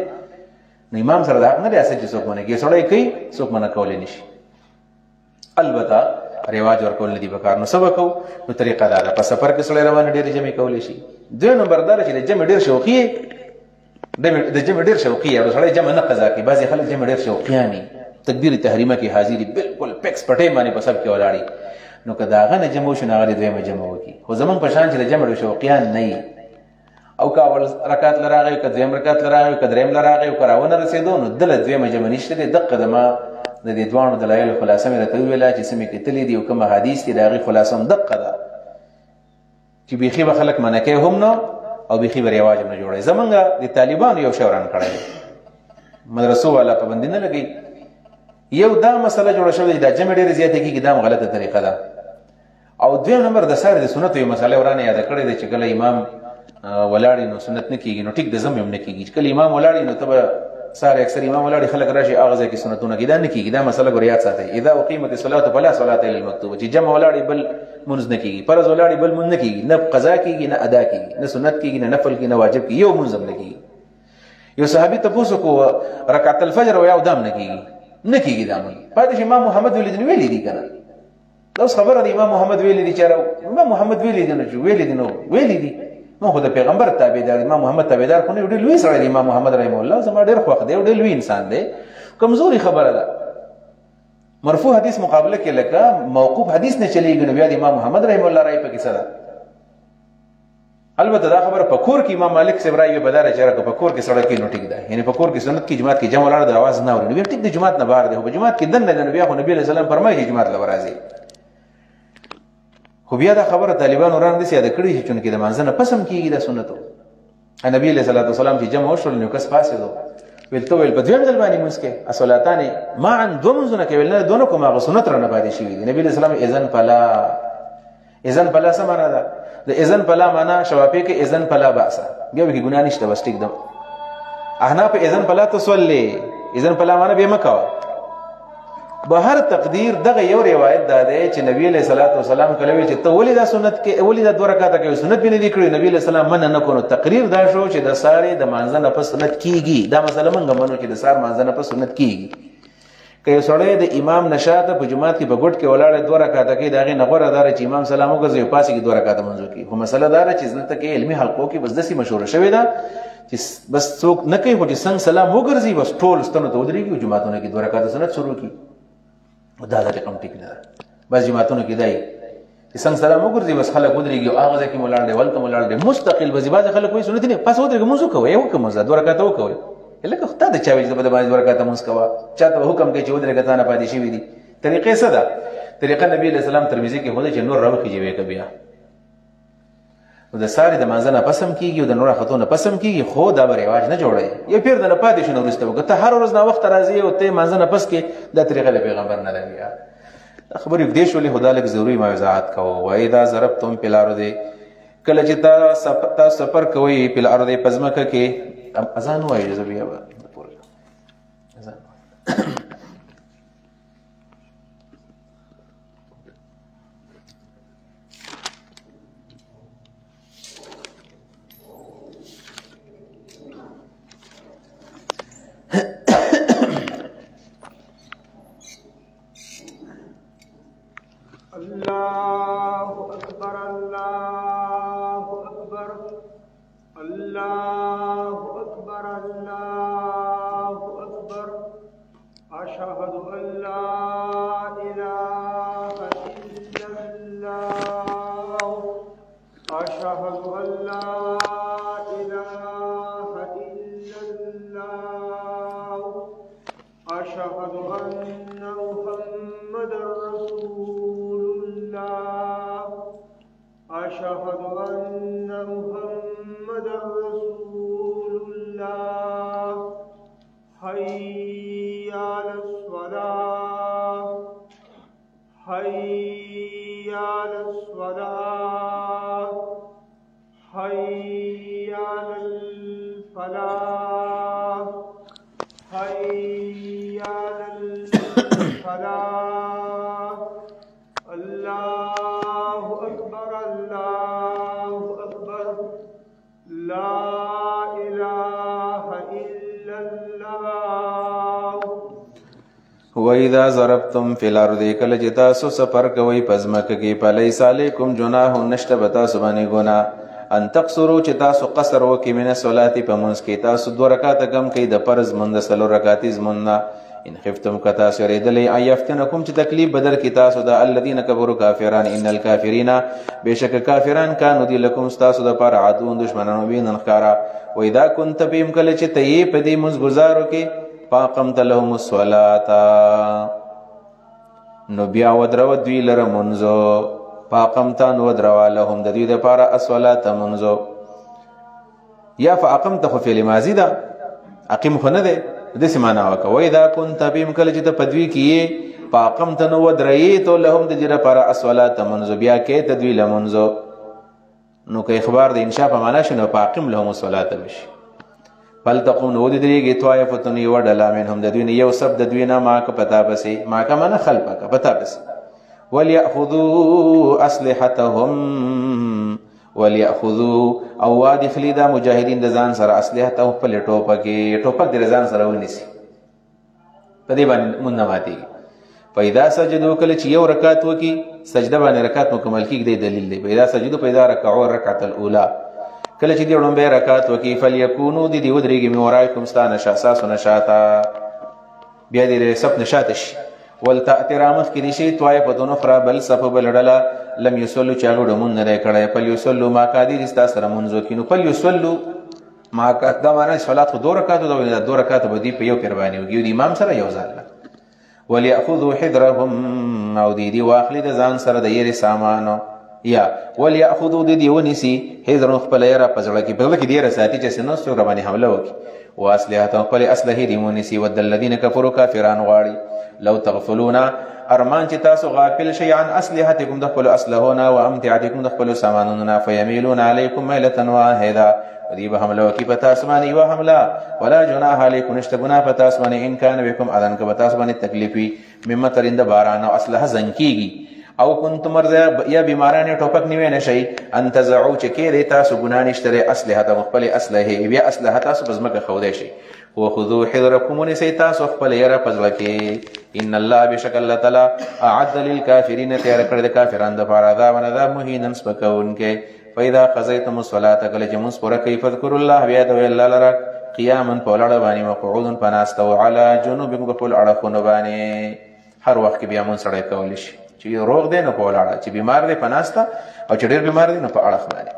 نو امام سره د حق نه دی حاصل چې څوک منع کوي سړی کوي څوک منع کولی نشي البته رواج ورکول نه دي پکار نو څه به کوو نو طریقه دا ده په سفر کې سړی روان ډېرې جمع کولی شي دویم نمبر دا ده چې د جمع ډېر شوقي د جمع ډېر شوقي او سړی جمع نه قضا کوي بعضې خلک جمع ډېر شوقیان دي تکبیر تحریمه کې حاضر دي بلکل پیکس پټۍ باندې په سب کې ولاړي نو که د هغه نه جمع وشو نو هغه د دویمه جمع وکړي خو زمونږ په شان چې د جمع شوقیان نه وي او که اول رکعت له راغی که دویم رکعت له راغی که دریم له راغی او که راونه رسېدو نو دله دویمه جمع نشته دی دقه د ما د دې دواړو دلایلو خلاصه مې راته وویله چې څه مې کتلي دي او کوم احادیث دي د هغې خلاصه هم دقه ده چې بیخي به خلک منع کوي هم نه او بیخي به رواج هم نه جوړوي زمونږ د طالبانو یو شی وران کړی دی مدرسو والا پابندي نه لګوي یو دا مسله جوړه شوې ده دا جمع ډېرې زیاتې کېږي دا هم غلطه طریقه ده او دویم نمبر د ساري د سنتو یو مسله ورانه یاده کړې ده چې کله امام ولاړې نو سنت نه کېږي نو ټیک د ضم هم نه کېږي چې کله امام ولاړې نو ته به ساري اکثر امام ولاړې خلک راشي هغه ځای کې سنتونه کېږي دا نه کېږي دا مسله ګور یاد ساتئ اذا اقیمت الصلاة فلا صلاة الا المکتوبه چې جمع ولاړې بل منځ نه کېږي فرض ولاړې بل منځ نه کېږي نه قضا کېږي نه ادا کېږي نه سنت کېږي نه نفل کېږي نه واجب کېږي یو منځ هم نه کېږي یو صحابي تپوس وکړو رکعت الفجر ویا دام نه کېږي نه کېږي دا پاتې امام محمد ویلي دي که نه دا اوس خبره د امام محمد ویلي دي چې امام محمد ویلي دي نو چې ویلي دي نو خو د پیغمبر تابعدار امام محمد تابعدار خو نه یو ډېر لوی سړی دی امام محمد رحمه الله زما ډېر خوښ دی یو ډېر لوی انسان دی کمزوري خبره ده مرفوع حدیث مقابله کې لکه موقوف حدیث نه چلیږي نو بیا د امام محمد رحمه الله رای پکې څه ده البته دا خبره په کور کې امام مالک صاحب رای بداره چې راکو په کور کې سړی کې نو ټیک ده یعنی په کور کې سنت کې جماعت کې جمع ولاړ د आवाज نه اوري نو بیا ټیک د جماعت نه بهر دی په جماعت کې دنه د نبی خو نبی علیه السلام فرمایي چې جماعت له راځي خو بیا دا خبره طالبان وران دي سیاده کړی چې چونکې د منځنه پسم کیږي د سنتو نبی علیہ الصلوۃ والسلام چې جمع وشول نو کس پاسېدو ویل ته ویل په دویم ځل باندې مونځ کې الصلاتان معا دوه مونځونه کې ویل نه دونه کوم هغه سنت رانه پاتې شوي دي. نبی علیہ السلام اذن پلا څه معنا ده؟ د اذن پلا معنا شوافی کې اذن پلا باسه بیا به ګناه نشته بس ټیک ده. احناف اذن پلا تصلی اذن پلا معنا به مکوا به هر تقدیر دغه یو روایت دا دی چې نبی علیہ الصلوۃ والسلام کله ویل چې ته ولې دا سنت کې ولې دا دوه رکعاته کې سنت به نه دی کړی. نبی علیہ السلام من نه کونو تقریر دا شو چې د ساري د مانځه نه پس سنت کیږي. دا مسله مونږ منو چې د سار مانځه نه پس سنت کیږي. که سړی د امام نشاته په جماعت کې بغټ کې ولاړ دوه رکعاته کې داغه نغوره دار چې امام سلام وکړي پاسې کې دوه رکعاته منځو کې. خو مسله دا چې زنت کې علمي حلقو کې بس دسي مشوره شوې ده چې بس څوک نه کوي چې څنګه سلام وګرځي بس ټول ستنه ته ودرېږي جماعتونه کې دوه رکعاته سنت شروع کی. دا رقم ټیک نه ده. بس جماعتونه کې دی چې څنګه سلام وګرځي بس خلک ودرېږي او هغه ځکه مولانا دی ولته مولانا دی مستقل بس بعض خلک وایي سنت نه پس ودرېږي منځو کوي یو کوم ځا دوه رکعاته وکوي لکه خدای د چا ویل زبده باندې ورکاته مونږ کوا چاته حکم کوي چې ودرې کتانه پاتې شي وي دي. طریقې څه ده؟ طریقه نبی علیہ السلام ترمذی کې هدا چې نور راوخی جوي کبیا د ساري د منځنه پسم کیږي او د نور خاتون پسم کیږي خو دا به رواج نه جوړي. یو پیر د نه پاتې شنو ورسته وکړه ته هر ورځ نه وخت راځي او ته منځنه پس کې د طریقه د پیغمبر نه لګي. خبرې دې شولې خدا لک ضروري ما وضاحت کوو. وای دا ضربتم په لارو دې کله چې تا سفر کوي په لارو دې پزماکه کې اذان وایي زبیا پورا اذان الله أكبر الله أكبر الله أكبر الله أكبر أشهد أن لا إله إلا الله أشهد أن لا إله إلا الله أشهد أن محمدا رسول الله أشهد أن محمدا رسول الله حي على الصلاة حي على الصلاة حي على الفلاح حي على الفلاح الله أكبر الله أكبر لا إله إلا الله. وَإِذَا ضَرَبْتُمْ فِي الْأَرْضِ کله چې تاسو سفر کوئ پزماکه کې فَلَيْسَ عَلَيْكُمْ جُنَاحٌ نشته به تاسو باندې ګناه ان تقصروا چې تاسو قصر وکړئ من الصلاة په منځ کې تاسو دوه رکعاته کم کوئ د فرض منځ څلور رکعاتې زمونږ نه ان خفتم کتا سریدلې ایفتنکم چې تکلیف بدر کی تاسو د الذين كفروا کافران ان الكافرین بشک کافران کانوا دی لکم تاسو د پر عدو دشمنانو بین انخارا و اذا كنت بهم کله چې تی په دې مز گزارو کې فاقمت لهم الصلاه نو بیا ودرو دوی لره منځو فاقمت نو ودرو لهم د دوی د پر الصلاه منځو یا فاقمت خو فعل ماضی ده اقیم خو نه ده د سیمانه وکه و اذا كنت بهم کله چې ته پدوی کیه فاقمت نو ودریت لهم د جره پر الصلاه منځو بیا کې تدوی لمنځو نو که اخبار د انشاء په معنا شنو فاقم لهم الصلاه بشي بل تقوم نو د دریږي طائفتن وډلا منهم د دوی نه یو سب د دوی نه ما که پتا بسي ما که معنا خلفک پتا بسي وليأخذوا اسلحتهم وليأخذوا او وادخلی دا مجاهدین د ځان سره اسلحتهم په ټوپک د ځان سره ونیسي په دې باندې مونږ ماتي پیدا سجدو کله چې یو رکعت وکي سجده باندې رکعت مکمل کیږي دلیل دی پیدا سجدو پیدا رکعو رکعت الاولى کله چې دی وړاندې رکعت وکي فليكونوا دي ودرېږي مورایکم ستانه شاساس نشاتا بیا دې سب نشاتش ولتأترامخ کې دي شي طائفتون اخرى بل صف بلډلا لم يصلوا چاغړو مون نه کړه فل يصلوا ما قادر استا سره منځو کینو فل يصلوا ما قد معنا صلات خو دوه رکعات دوه رکعات به دی په یو پیر باندې وګیو د امام سره یو ځل وليأخذوا حذرهم او دي واخلي د ځان سره د یری سامانو یا وليأخذوا د دې ونیسي حذرا خپل یاره په زړه کې په زړه کې دې رساتي چې سنو څوک باندې حمله وکړي واسلحه خپل اسلحې دې ونیسي ود الذين كفروا کافران غواړي لو تغفلون ارمان چې تاسو غافل شئ عن اسلحتكم د خپل اسلحونه او امتعتكم د خپل سامانونه فيميلون عليكم ميله واحده ودي به حمله وکي پتا اسماني و حمله ولا جناح عليكم اشتغنا پتا اسماني ان كان بكم اذن ک پتا اسماني تکلیفي مما ترند باران او اسلحه زنکیږي او کنتم مرضى یا بیمارانه ټوپک نیوي نشي ان تزعوا چې کې تاسو ګنا نشته اسلحه خپل اسلحه بیا اسلحه تاسو بزمکه خودای شي وخذوا حذركم ونسي تاسو خپل یره پزړه کې ان الله بشکل الله تعالی اعد للكافرين تیار کړی د کافرانو د پاره عذاب عذاب مهینا سپکون کې فاذا قضيتم الصلاه کله چې موږ پوره کوي فذكروا الله بیا د الله لرا قیاما فولړ باندې مقعودا فناستو على جنوبكم بقول اړخونه باندې هر وخت بیا موږ سره کول شي چې روغ دی نو په ولاړه چې بیمار دی پناسته او چې ډېر بیمار دی نو په اړخ باندې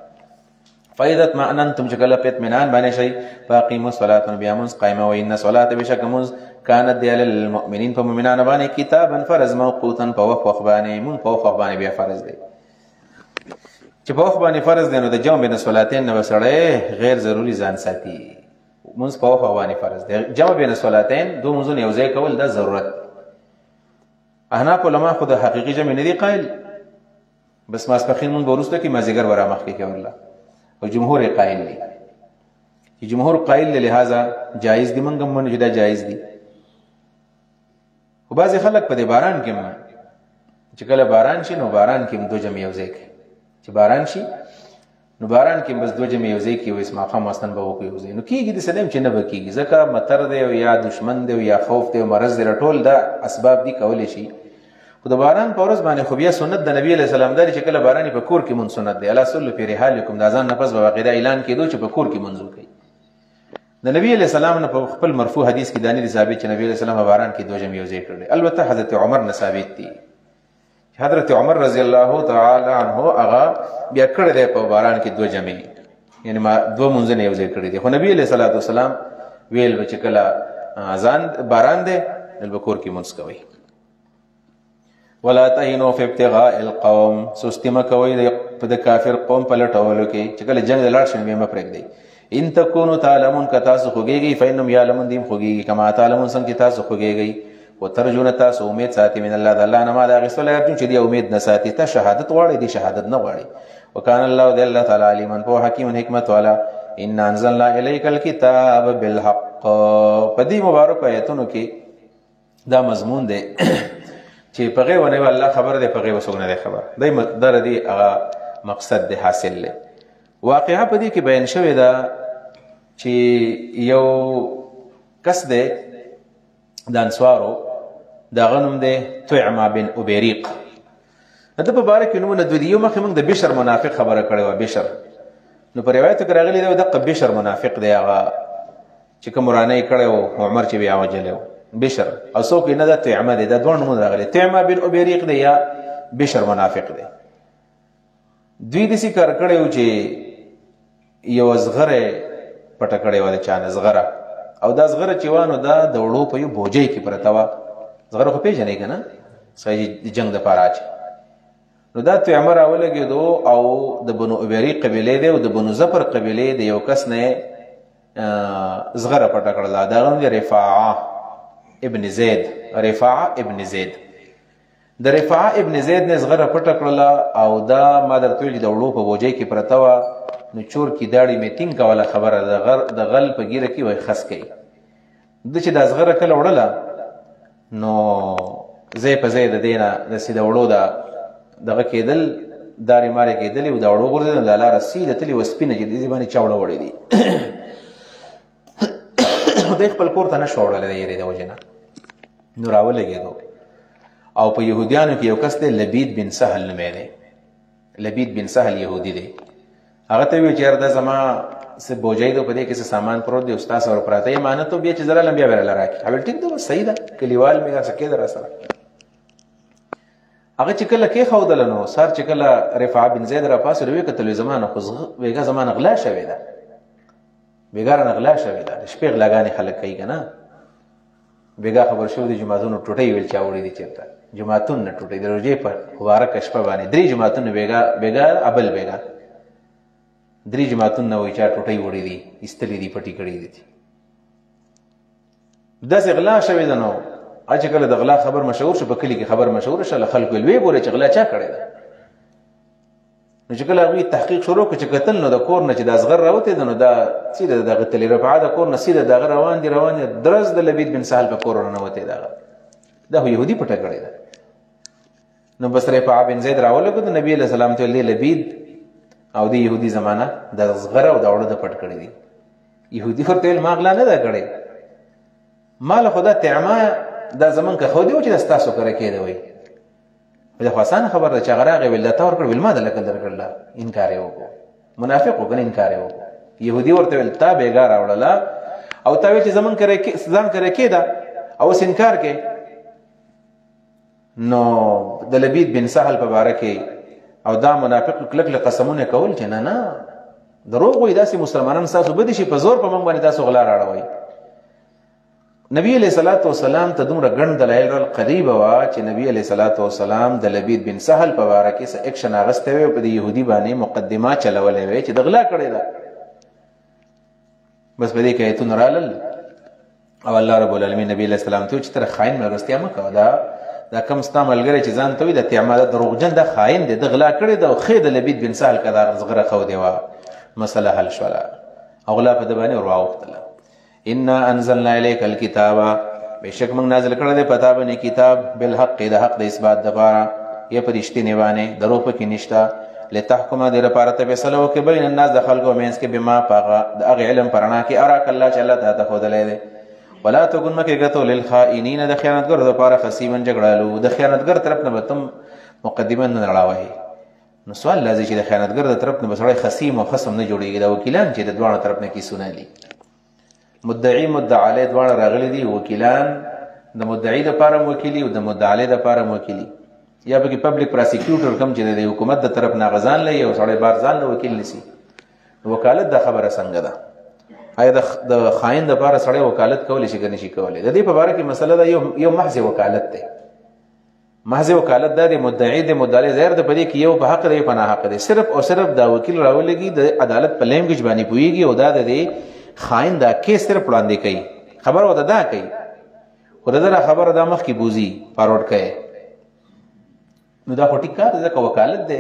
فإذا اطمأننتم چې کله په اطمینان باندې شئ فاقیموا الصلاة بیا مونځ قایمه وئ ان الصلاة بشک مونځ كانت دی علی المؤمنین په مؤمنانو باندې کتابا فرض موقوتا په وخت باندې مونږ په وخت باندې بیا فرض دی چې په وخت باندې فرض دی نو د جمع بین الصلاتین نو سره غیر ضروری ځان ساتي مونږ په وخت باندې فرض دی جمع بین الصلاتین دوه مونږونه یو ځای کول دا ضرورت احناف علما خود حقیقی جمع نه دي قائل بس ماسپخین مون ورسته کې مازیګر ورا مخ کې الله او جمهور قائل دي چې جمهور قائل لہذا جائز دي منګم مون جدا جائز دي او بعض خلک په دې باران کې چې کله باران شي نو باران کې دو جمع یو ځای کې چې باران شي نو باران کې بس دو جمع یو ځای کې و اسما خام واستن به وکړي یو ځای نو کېږي د سلام چې نه بکیږي ځکه مطر دی او یا دشمن دی یا خوف دی او مرض دی ټول دا اسباب دي کولای شي خو د باران په ورځ باندې خو بیا سنت د نبی علیہ السلام دی چې کله باران په کور کې مون سنت دی الله صلی فی رحالکم دا ځان نفس به واقعا اعلان کېدو چې په کور کې منځو کوي د نبی علیہ السلام نه په خپل مرفوع حدیث کې دانی ثابت چې نبی علیہ السلام باران کې دو جمع یو ځای کړل البته حضرت عمر نه ثابت دي حضرت عمر رضی الله تعالی عنہ هغه بیا کړی دی په باران کې دو جمع یعنی ما دو منځونه یو ځای کړی دي خو نبی علیہ الصلوۃ والسلام ویل چې کله اذان باران دی نو کور کې منځ کوي ولا تهنوا في ابتغاء القوم سستی مکوئ د کافر قوم په لټولو کې چې کله جنگ لاړ شي به پرېږدي ان تکونوا تعلمون که تاسو خوږیږئ فإنهم یعلمون دیم خوږیږي کما تعلمون څنګه چې تاسو خوږیږئ وترجون تاسو امید ساتي من الله د الله نه ما د هغې څه لرجون چې دی امید نه ساتي ته شهادت غواړئ دی شهادت نه غواړئ وکان الله د الله تعالی علیما پوه حکیم حکمت والا ان انزلنا الیک الکتاب بالحق په دې مبارک آیتونو کې دا مضمون دی چې پغه ونه الله خبر دی پغه وسوګ نه خبر دی در دی هغه مقصد دی حاصل له واقعا په دې کې بیان شوی دا چې یو کس دی د انصارو دا غنوم دی طعمه بن ابریق د په باره کې نومونه دوی یو مخکې موږ د بشر منافق خبره کړې وه بشر نو په روایتو کې راغلي دی دقه بشر منافق دی هغه چې کوم ورانه یې کړی و عمر چې بیا وجلی و بشر او څوک نه دا طعمه دی دا دوه نومونه راغلي طعمه بن ابریق دی یا بشر منافق دی دوی داسې کار کړی و چې یو زغره پټه کړې وه د چا نه زغره او دا زغره چې وه نو دا د وړو په یو بوجۍ کې پرته وه زغره خو پېژنئ که نه صحیح د جنګ دپاره اچي نو دا طعمه راولګېدو او د بنو ابریق قبیلې دی او د بنو ظفر قبیلې د یو کس نه زغره پټه کړله د هغه نوم دی رفاعه ابن زید رفاعه ابن زید د رفاعه ابن زید نه زغره پټه کړله او دا ما درته ویل چې د وړو په بوجۍ کې پرته وه نو چور کې داړې مې ټینګ کوله خبره د غل په ګیره کې وای خس کوي ده چې دا زغره کله وړله نو ځای په ځای د دې نه داسې د وړو دغه کېدل دارې مارې کېدلې او د وړو غورځېدل د لاره سیده تلې وه سپینه چې دې باندې چا وړه وړې دي دی خپل کور ته نه شو وړلی د یېرې د وجې نه نو راولګېدو او په یهودیانو کې یو کس دی لبید بن سهل نومی دی لبید بن سهل یهودي دی هغه ته ویل چې یار دا زما څه بوجۍ دی په دې کې څه سامان پروت دی استاد سره پراته یې مانه تو بیا چې زره لم بیا به راله راکړي هغه ټیک ده صحیح ده کلیوال مې څه کېده راسره هغه چې کله کېښودله نو سار چې کله رفاعه بن زید راپاڅېد ویې کتل زما نه خو بېګا زما نه غلا شوې ده بېګا رانه غلا شوې ده د شپې غلاګانې خلک کوي که نه بېګا خبر شوي دي جوماتونو ټوټۍ ویل چا وړي دي چېرته جماعتون نه ټوټي د روژې په مبارکه شپه باندې 3 جماعتون بیګا ابل بیګا 3 جماعتون نه وای چا ټوټي وړي دي استلې دي پټي کړي دي داسې غلا شوی ده نو چې کله د غلا خبر مشهور شو په کلي کې خبر مشهور شو خلکو ویل ګوره چې غلا چا کړی ده نو چې کله هغوی تحقیق شروع کړو چې کتل نو د کور نه چې دا اصغر راوتی ده نو دا سیده دغه تلې رفعه د کور نه سیده دغه روان دي درز د لبید بن سهل په کور ننوتی دغه دا خو یهودي پټه کړې ده نو بس رفعه بن زید راولګو د نبي علیه السلام ته ویل لبید او د یهودي زمانه د اصغر او د اوړه د پټ کړی دي یهودي ورته ویل ما غلا نه ده کړې مال خدا تعما دا زمون که خو دی او چې تاسو کرے کېده وي دا خو آسان خبر ده چې غراغه ویل دا تور کړ ویل ما د لکل درکړل انکار یې وکړو منافق وکړ انکار یې وکړو يهودي ورته ویل تا بیګار اورلا او تا وی چې زمون کرے ځان کرے کېده او انکار کې نو د لبید بن سهل په باره کې او دا منافق کلک قسمونه کول چې نه دروغ وي داسې مسلمانان تاسو بده شي په زور په موږ باندې تاسو غلا راړوي نبی علیہ الصلوۃ والسلام ته دومره ګڼ دلایل قریب وا چې نبی علیہ الصلوۃ والسلام د لبید بن سهل په باره کې څه اکشن اغسته وي په يهودي باندې مقدمه چلولې وي چې د غلا کړی دا بس په دې کې ایتون رالل او الله رب العالمین نبی علیہ السلام ته چې تر خاين مرستیا مکو دا کم ستا ملګری چې ځان ته وي د تعماده دروغجن د خاين دی د غلا کړی دا خو د لبید بن سهل کدا زغره خو دی وا مسله حل شولا اغلا په د باندې ورواوختله ان انزلنا الیک الکتاب بشک موږ نازل کړل د پتا باندې کتاب بالحق د حق د اثبات د پاره یا پرشتینه باندې درو په کې نشتا لتحکم د لپاره ته فیصله وکړي بین الناس د خلکو مینس کې بما پاغه د هغه علم پرانا کې اراک الله چې الله تعالی خو دلې ولا تكن مکه غتو للخائنین د خیانتګر د پاره خصیمن جګړالو د خیانتګر طرف نه بتم مقدمه نه لړاوي نو سوال لازم چې د خیانتګر د طرف نه بسړی خصیم او خصم نه جوړیږي د وکیلان چې د دوه طرف نه کی سنالي مدعی مدعی علی دوه راغلي دي وکیلان د مدعی د پاره وکیلی او د مدعی علی د پاره وکیلی یا به پبلک پروسیکیوټر کم چې د حکومت د طرف نه غزان لې او سړی بار ځان له وکیل نسی وکالت د خبره څنګه ده آیا د خاين د پاره سړی وکالت کولی شي کنه شي کولی د دې په اړه کې مسله ده یو محض وکالت ده محض وکالت ده د مدعی د مدعی زیر د پدې کې یو په حق دی په نه حق دی صرف او صرف دا وکیل راولېږي د عدالت په لینګویج باندې پويږي او دا د خاين دا کیس صرف وړاندې کوي خبر وته دا کوي ورته خبره دا مخ کې بوزي فارورډ کوي نو دا خو ټیک کار ده وکالت ده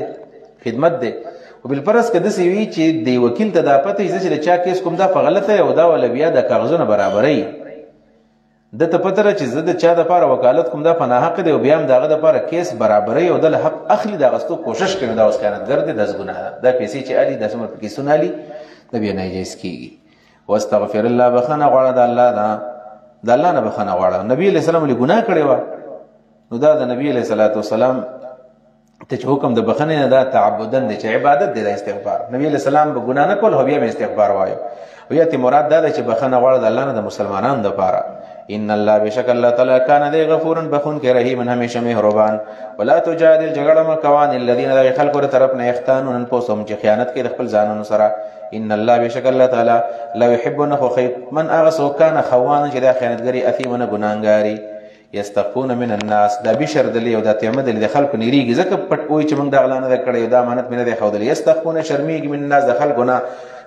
خدمت ده او بل پرس کده سی وی چې دی وکیل ته دا پته چې چا کیس کوم دا په غلطه او دا ول بیا د کاغذونو برابرۍ د ته پته چې زده چا د پاره وکالت کوم دا په نه حق دی او بیا هم دغه د پاره کیس برابرۍ او د حق اخلي د غستو کوشش کوي دا اوس خیانتګر دی د ګناه ده پیسې چې علي د سمر په کې سنالي د بیا نه جایز کیږي واستغفر الله بخنه غواړه د الله د الله نه بخنه غواړه نبی علیہ السلام له ګناه کړی و نو دا د نبی علیہ السلام ته حکم د بخنه نه دا تعبدن د عبادت د استغفار نبی علیہ السلام به ګناه نه کول هو بیا استغفار وایو او یته مراد دا چې بخنه غواړه د الله نه د مسلمانانو د پاره ان الله بشک الله تعالی کان دی غفورن بخون کې رحیم همیشه مهربان ولا تجادل جګړه مکوان الذين خلقوا طرف نه اختانون پوسوم چې خیانت کوي د خپل ځانونو سره ان الله بشک الله تعالی لا يحب من اغسو کان خوان چې د خیانتګری اثیمونه ګناګاری یستخفون من الناس دا بشر دلی او د تیمه دلی د خلکو نیریږي ځکه پټ وای چې موږ د غلانه د کړي دا امانت مینه د خو دلی یستخفون شرمیږي من الناس د خلکونه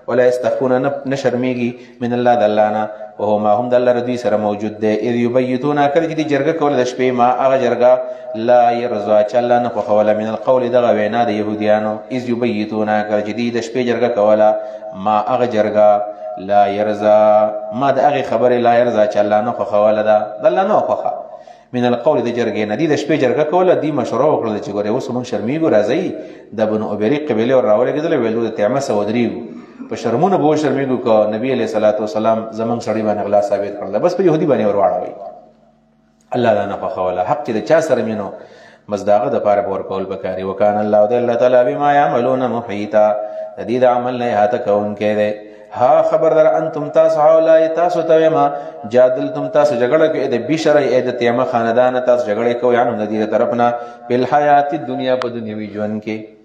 ولا یستخفون نشرمیږي من الله د الله نه او ما هم د الله ردی سره موجود دی اذ یبیتون کله چې جرګه کول د شپې ما هغه جرګه لا يرضى چلا نه خو ولا من القول دغه وینا د يهوديانو اذ یبیتون کله چې د شپې جرګه کوله ما هغه جرګه لا يرضى ما د هغه خبره لا يرضى چلا نه خو ولا دا الله نه خو من القول د جرګې نه د شپې جرګه کوله دی مشوره وکړه چې ګوره اوس موږ شرمیږو راځي د بنو ابری قبيله ور راولېږي ویلو د تعمه سودریو په شرمونه به شرمیږو کو نبی علیہ الصلوۃ والسلام زمون سړی باندې غلا ثابت کړل بس په يهودي باندې ورواړوي الله لا نفخ ولا حق د چا سره مينو مزداغه د پاره ور کول بکاري وکانه الله تعالی بما يعملون محيطا تدید عمل نه هاته کون کړي ها خبردار انتم تاسو حوالای تاسو ته ما جادلتم تاسو جګړه کې د بشر اې د تیمه خاندان تاسو جګړه کوي انو د دې طرفنا په حیات دنیا په دنیوي ژوند کې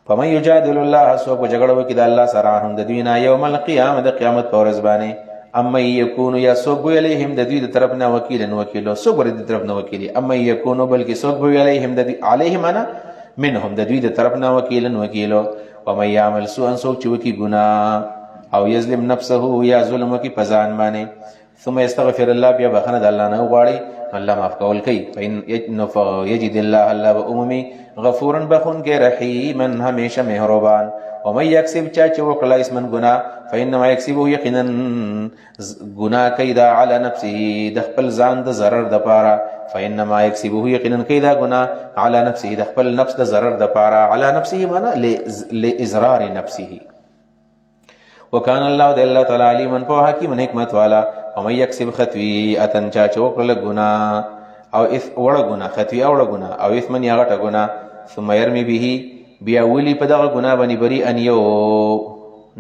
فمن یجادل الله سو په جګړه کې د الله سره هم د دنیا یوم القیامت د قیامت پر ورځ باندې اما یکونو یا څوک به علیهم د دوی د طرف نه وکیل وکیلو څوک به د طرف نه وکیلی اما یکونو بلکې څوک به علیهم د علیهم انا منهم د دوی د طرف نه وکیل وکیلو ومن یعمل سوءا څوک چې وکي ګناه او یظلم نفسه یا ظلم وکي په ځان باندې ثم یستغفر الله بیا بخنه د الله نه وغواړي الله معاف کول کوي فإن یجد الله الله بأممی غفورا بخون کې رحیما همیشه مهربان ومن یکسب چا چې وکړه اسمن ګناه فإنما یکسبه یقینا ګناه کوي دا علی نفسه د خپل ځان د ضرر د پاره فإنما یکسبه یقینا کوي دا ګناه علی نفسه د خپل نفس د ضرر د پاره علی نفسه معنا لإضرار نفسه وکان الله د الله تعالی علیما په حکیم حکمت والا ومن یکسب خطیئه چا چې وکړه ګناه او وړه ګناه خطیئه وړه ګناه او اثمن یا غټه ګناه ثم يرمي به بیا ولی په دغه ګناه باندې بری ان یو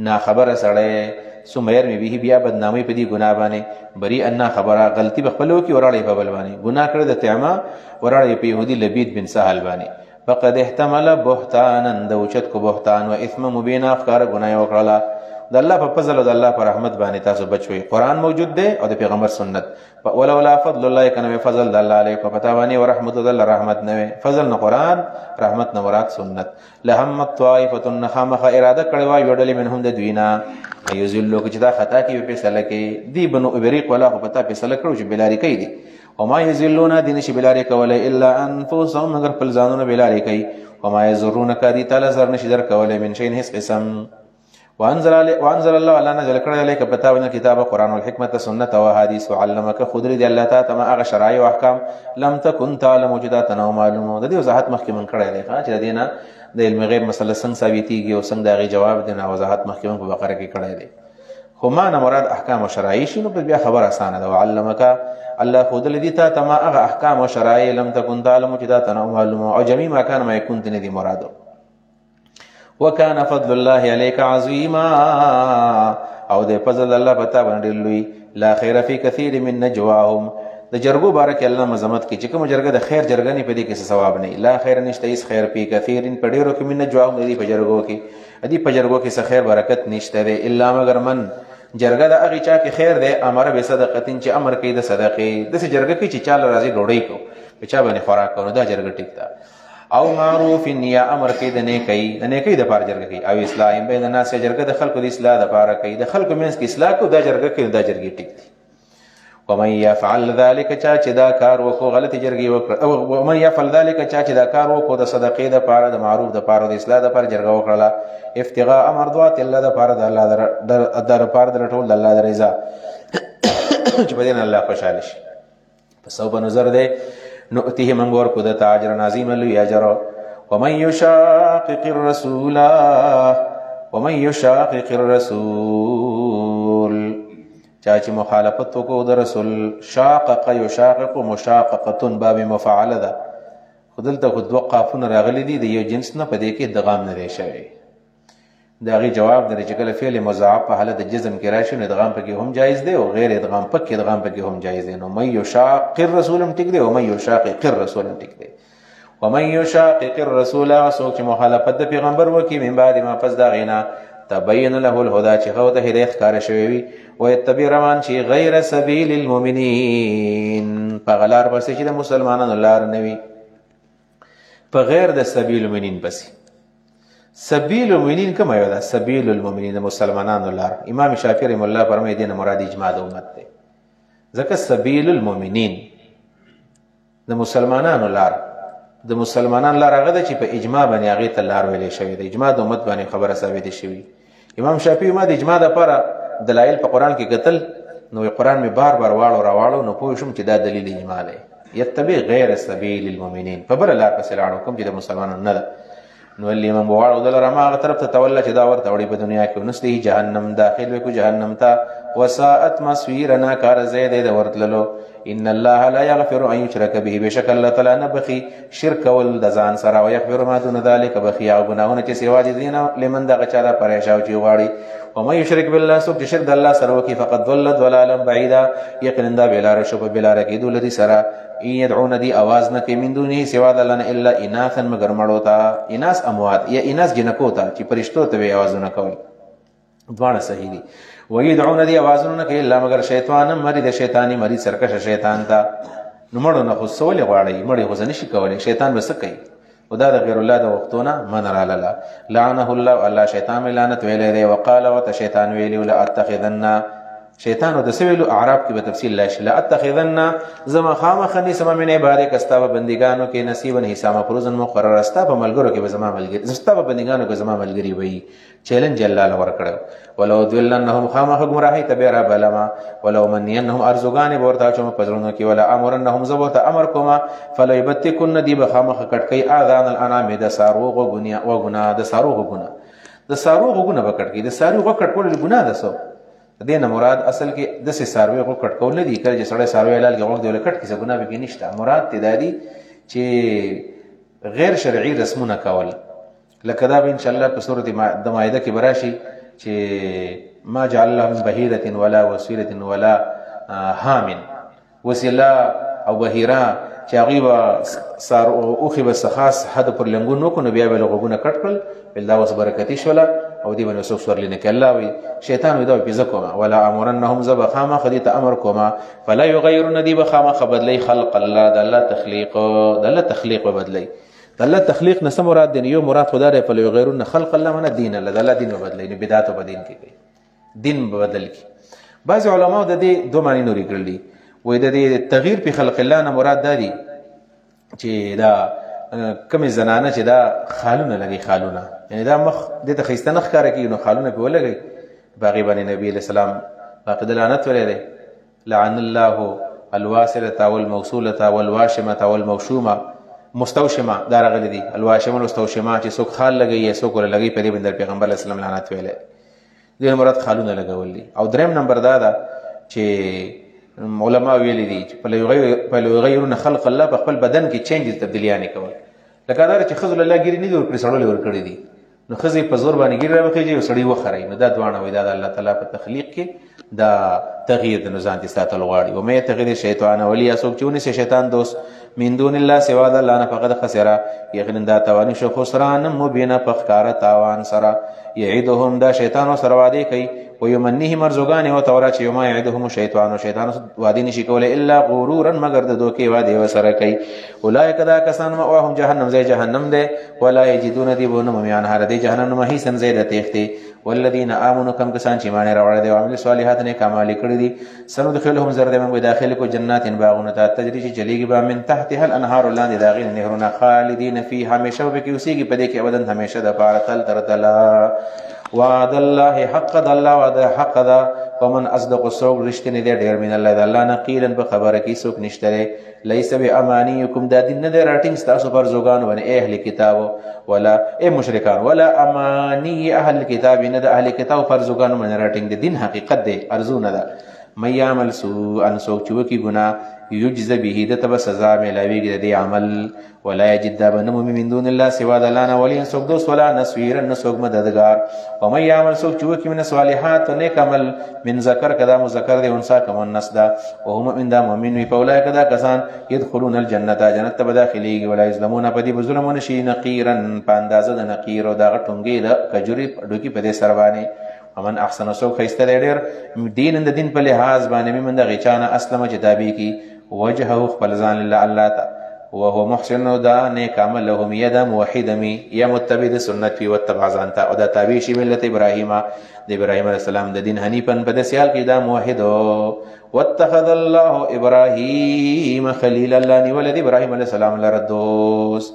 نا خبره سړی ثم يرمي به بیا بدنامي په دې ګناه باندې بری ان خبره غلطي بخپلو کې وراړي په بل باندې ګناه کړ د تعما وراړي په يهودي لبید بن سهل باندې فقد احتمل بهتانا د اوچت کو بهتان و اثم مبین افکار ګناه وکړه د الله په فضل او د الله په رحمت باندې تاسو بچوي قران موجود دی او د پیغمبر سنت ولولا فضل الله کنه فضل د الله علیه په پتا باندې او رحمت د الله رحمت نه فضل نه قران رحمت نه مراد سنت لهم طائفه نخامخ اراده کړي وای وړلې منهم د دوینا ایذلو چې دا خطا کې په فیصله کې دی بنو ابریق ولا خو پتا فیصله کړو چې بلاری کوي دي وما یذلون دین شي بلاری کوله الا انفسهم مگر په ځانونه بلاری کوي وما یزرونک دي تعالی زر نشي در کوله من شین هیڅ قسم وانزل الله على نزل کړه الیک پتاونه کتاب قران او حکمت سنت او حدیث وعلمک خضر دی الله تعالی تما هغه شرایع او احکام لم تكن تعلم وجدات نو معلومه د دې وضاحت مخکې من کړه دی چې دینه د علم غیب مسله څنګه ثابتېږي او څنګه دغه جواب دینه وضاحت مخکې من په بقره کې کړه دی خو معنا مراد احکام او شرایع شنو په بیا خبر اسانه ده وعلمک الله خضر دی تما هغه احکام او شرایع لم تكن تعلم وجدات نو معلومه او جميع ما كان ما يكون دې مراده وكان فضل الله عليك عظيما او د فضل الله پتا باندې لوی لا خیر فی کثیر من نجواهم د جرګو بارک الله مزمت کی چې کوم جرګه د خیر جرګه نه پدې کې ثواب نه لا خیر نشته هیڅ خیر فی کثیر په ډیرو کې من نجواهم دې په جرګو کې دې په جرګو کې څه خیر برکت نشته ده الا مگر من جرګه د هغه چا کې خیر ده امر به صدقتین چې امر کوي د صدقې د جرګه کې چې چاله راځي ډوړی کو په چا باندې خوراک کړو دا جرګه ټیک ده او معروف یا امر کوي د نیکی د پاره جرګه کوي او اصلاح بین الناس جرګه د خلکو د اصلاح د پاره کوي د خلکو منځ کې اصلاح کو دا جرګه کوي دا جرګه ټیک دي ومن يفعل ذلك چا چې دا کار وکړو غلطي جرګه وکړه او ومن يفعل ذلك چا چې دا کار وکړو د صدقې د پاره د معروف د پاره د اصلاح د پاره جرګه وکړه ابتغاء مرضات الله د پاره د الله د پاره د ټول د الله د رضا چې بدن الله خوشاله شي پس او بنظر ده نؤتيه من غور کو د اجر عظیم له اجر ومن يشاقق الرسول چا چې مخالفت کو د رسول شاقق يشاقق مشاققه باب مفعل ده خدلته خود وقافون راغلي دي د یو جنس نه پدې کې دغام نه دی شوی دا غي جواب درې چې کله فعل مضاعف په حالت جزم کې راشي نو ادغام پکې هم جایز دی او غیر ادغام پکې ادغام پکې هم جایز دی نو مَن يشاقق الرسول هم ټیک دی او مَن يشاقق الرسول هم ټیک دی ومن يشاقق الرسول سوک چې مخالفت د پیغمبر وکي من بعد ما پس دا غینا تبین له الهدى چې خو ته هدایت ښکار شوی وي او یتبع روان چې غیر سبیل المؤمنین په غلار پسې چې د مسلمانانو لار نه وي په غیر د سبیل المؤمنین پسې سبیل المؤمنین کومه یو ده سبیل المؤمنین د مسلمانانو لار امام شافعی رحمه الله فرمایي دینه مراد اجماع د امت ده ځکه سبیل المؤمنین د مسلمانانو لار د مسلمانانو لار هغه ده چې په اجماع باندې هغه ته لار ویلې شوی د اجماع د امت باندې خبره ثابت شوی امام شافعی ما د اجماع لپاره دلایل په قران کې قتل نو قران می بار بار واړو نو پوه شم چې دا دلیل اجماع دی یتبع غیر سبیل المؤمنین په بل لار پسې لاړو کوم چې د مسلمانانو نه ده نو اللي من بواړو دل رما طرف ته تولى چې دا ورته وړي په دنیا کې ونسته جهنم داخل وکړو جهنم ته وساءت مصيرنا کار زید د ورتللو ان الله لا يغفر ان يشرك به بشک الله تعالی نه بخي شرک ول د ځان سره او يغفر ما دون ذلك بخي او ګناونه چې سیوا دي دینه لمن دغه چا دا پریشاو چې واړي ومن يشرك بالله سوک شرک د الله سره وکي فقد ضل ضلالا بعيدا یقینا دا بلار شو په بلار کې دولدي سره يدعون دي आवाज نه کوي من دونه سوا د الله نه الا اناثا مگر مړو تا اناث اموات یا اناث جنکو تا چې پرشتو ته आवाज نه کوي دواړه صحیح دي. ويدعون دي اوازونه کوي الا مگر شیطان مرید شیطانی مرید سرکش شیطان ته. نو مړو نه خو سولې غواړي، مړې خو نشي کولی، شیطان به څه کوي؟ او دا د غیر الله د وختونه من رالاله. لعنه الله، الله شیطان لعنت ویلی دی. وقال وت شیطان ویلی لا اتخذن، شیطان د سویلو اعراب کې به تفصیل لا شي. لا اتخذن زما خامخنی سما من عبادک استا په بندگانو کې نصیبا حساب مفروضا مقرر استا په ملګرو کې به زما ملګری زستا په بندگانو کې زما ملګری وي. چیلنج الله ور کړو. ولو ذلنهم خامخ گمراهی تبرا بلما ولو منینهم ارزوغان ورتا چوم پزړونو کې ولا امرنهم زبوت امر کوما فلیبتکن دی بخامخ کټکی اذان الانام د ساروغ غنیا او غنا د ساروغ غنا د ساروغ غنا بکټکی د ساروغ کټکول ګنا ده. سو دینه مراد اصل کې د ساروغ کو کټکول نه دی کړي چې سړی ساروغ اعلان کې وخت دی کټ کې څه ګنا به کې نشته. مراد تدادی چې غیر شرعي رسمونه کول، لکه دا به ان شاء الله په سورۃ مائده کې براشي چې ما جعل الله من بهيرة ولا وسيلة ولا هام، وسيله او بهيره چې هغه به سار او خو به خاص حد پر لنګونو کو نو بیا به لغونه کټ کړل بل دا وس برکتی شولا او دی باندې وسو سورل نه کله وي شیطان وي دا په ځکوما ولا امرنهم ذب خامه خديت امر کوما فلا يغيرون دي بخامه خبدلي خلق الله د الله تخليق د الله تخليق وبدلي د الله تخلیق نه سم مراد دی. یو مراد خدای ری فل غیرون خلق الله من دین الله د الله دین بدلای نه بدعت په دین کې کوي، دین بدل کی. بعض علماء د دې دوه معنی نوري کړلی. وې د دې تغییر په خلق الله نه مراد دی چې دا کوم زنانه چې دا خالونه لګي، خالونه یعنی دا مخ د تخیستنه ښکارا کوي نو خالونه په ولګي. باغی باندې نبی علیہ السلام باقی لعنت ولري لعن الله الواسله والموصوله والواشمه والموشومه مستوشمه دا راغلي دي. الواشمه مستوشمه چې څوک خال لګي څوک ور لګي په دې باندې پیغمبر اسلام لعنت ویلې دې مراد خالونه لګول دي. او دریم نمبر دا چې علما ویلي دي چې په لغیرون خلق الله په خپل بدن کې چینجز تبدیلیانه کول. لکه دا چې خذل الله ګری نه دی ور پر سړول ور کړی دي نو خزي په زور باندې ګری راوخیږي او سړی وخرای نو دا دوانه وای دا الله تعالی په تخلیق کې دا تغییر د نظام دي ساتل غواړي. او مې تغییر شیطان ولیا څوک چونه سي شیطان دوست من دون الله سوا د الله نه فقد خسره یقینا دا توان شو خسران مبینه پخکار تاوان سره. یعدهم دا شیطان سره وعده کوي و یمنه مرزوغان او تورا چې یوم یعدهم شیطان وعده نشي کوله الا غرورا مگر د دوکي وعده وسره کوي. اولئک دا کسان مأواهم جهنم زي جهنم ده ولا یجدون دی بون میان هر دی جهنم هي سن زیاده تختی. والذین آمنوا کم کسان چې ایمان راوړل دي او عمل صالحات نه کمال کړی دي سندخلهم زرد من داخل کو جنات باغون ته تجری چې چلیږي با من تحتها الانهار لاندې داغین نهرونه خالدین فیها همیشه به کې اوسېږي په دې کې ابدا همیشه د پاره تل تر تلا. وعد الله حق د الله وعد حق ده ومن اصدق الصوت رښتینی دی ډیر من الله د الله نه قیلا په خبره کې څوک نشته. لیس بامانیکم دا دین نه دی راټینګ تاسو پر زوګان باندې اهل کتاب ولا اے مشرکان ولا امانی اهل کتاب نه د اهل کتاب پر زوګان باندې راټینګ دی. دین حقیقت دی ارزو نه ده. مې عمل سو ان څوک چې وکي ګناه یجز به د تب سزا ملاویږي د عمل ولا یجد بنم من دون الله سوا د الله نه ولي څوک دوست ولا نسویر نه څوک مددگار. او مې عمل څوک چې وکي من صالحات نیک عمل من ذکر کدا مذکر دی انسا کمن نسدا او هم من دا مؤمن وی پولای کدا کسان يدخلون الجنه جنت ته داخليږي ولا یظلمون پدی بظلمون شي نقیرا پاندازه د نقیر او دا ټونګي د کجوري ډوکی په دې سروانه. ومن احسن سوک خیسته ډیر دین د دین په لحاظ باندې من د غچانه اسلم چې تابع کی وجهه خپل ځان لله الله تعالی وهو محسن دا نیک عمل له یدا موحد می یا متبع د سنت فی وتبع ځانته او دا تابع شی ملت ابراهیم د ابراهیم علیه السلام د دین حنیفن په د سیال کې دا موحد واتخذ الله ابراهیم خلیلا الله ولد ابراهیم علیه السلام لردوس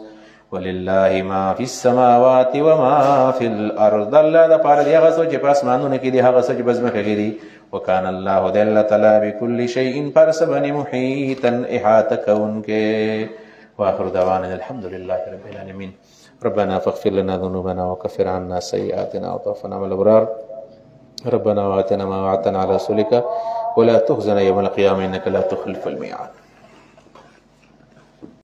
ولله ما فی السماوات وما فی الارض. الله دا پاره دی هغه څه چې په اسمانونو کې دی هغه څه چې بزمکه کې دی. وکان الله دل تعالی بكل شیء پرسبن محیطا احاطه کونکه. واخر دعوانا الحمد لله رب العالمین. ربنا فاغفر لنا ذنوبنا وكفر عنا سيئاتنا وتوفنا مع الابرار. ربنا وآتنا ما وعدتنا على رسولك ولا تخزنا يوم القيامه انك لا تخلف الميعاد.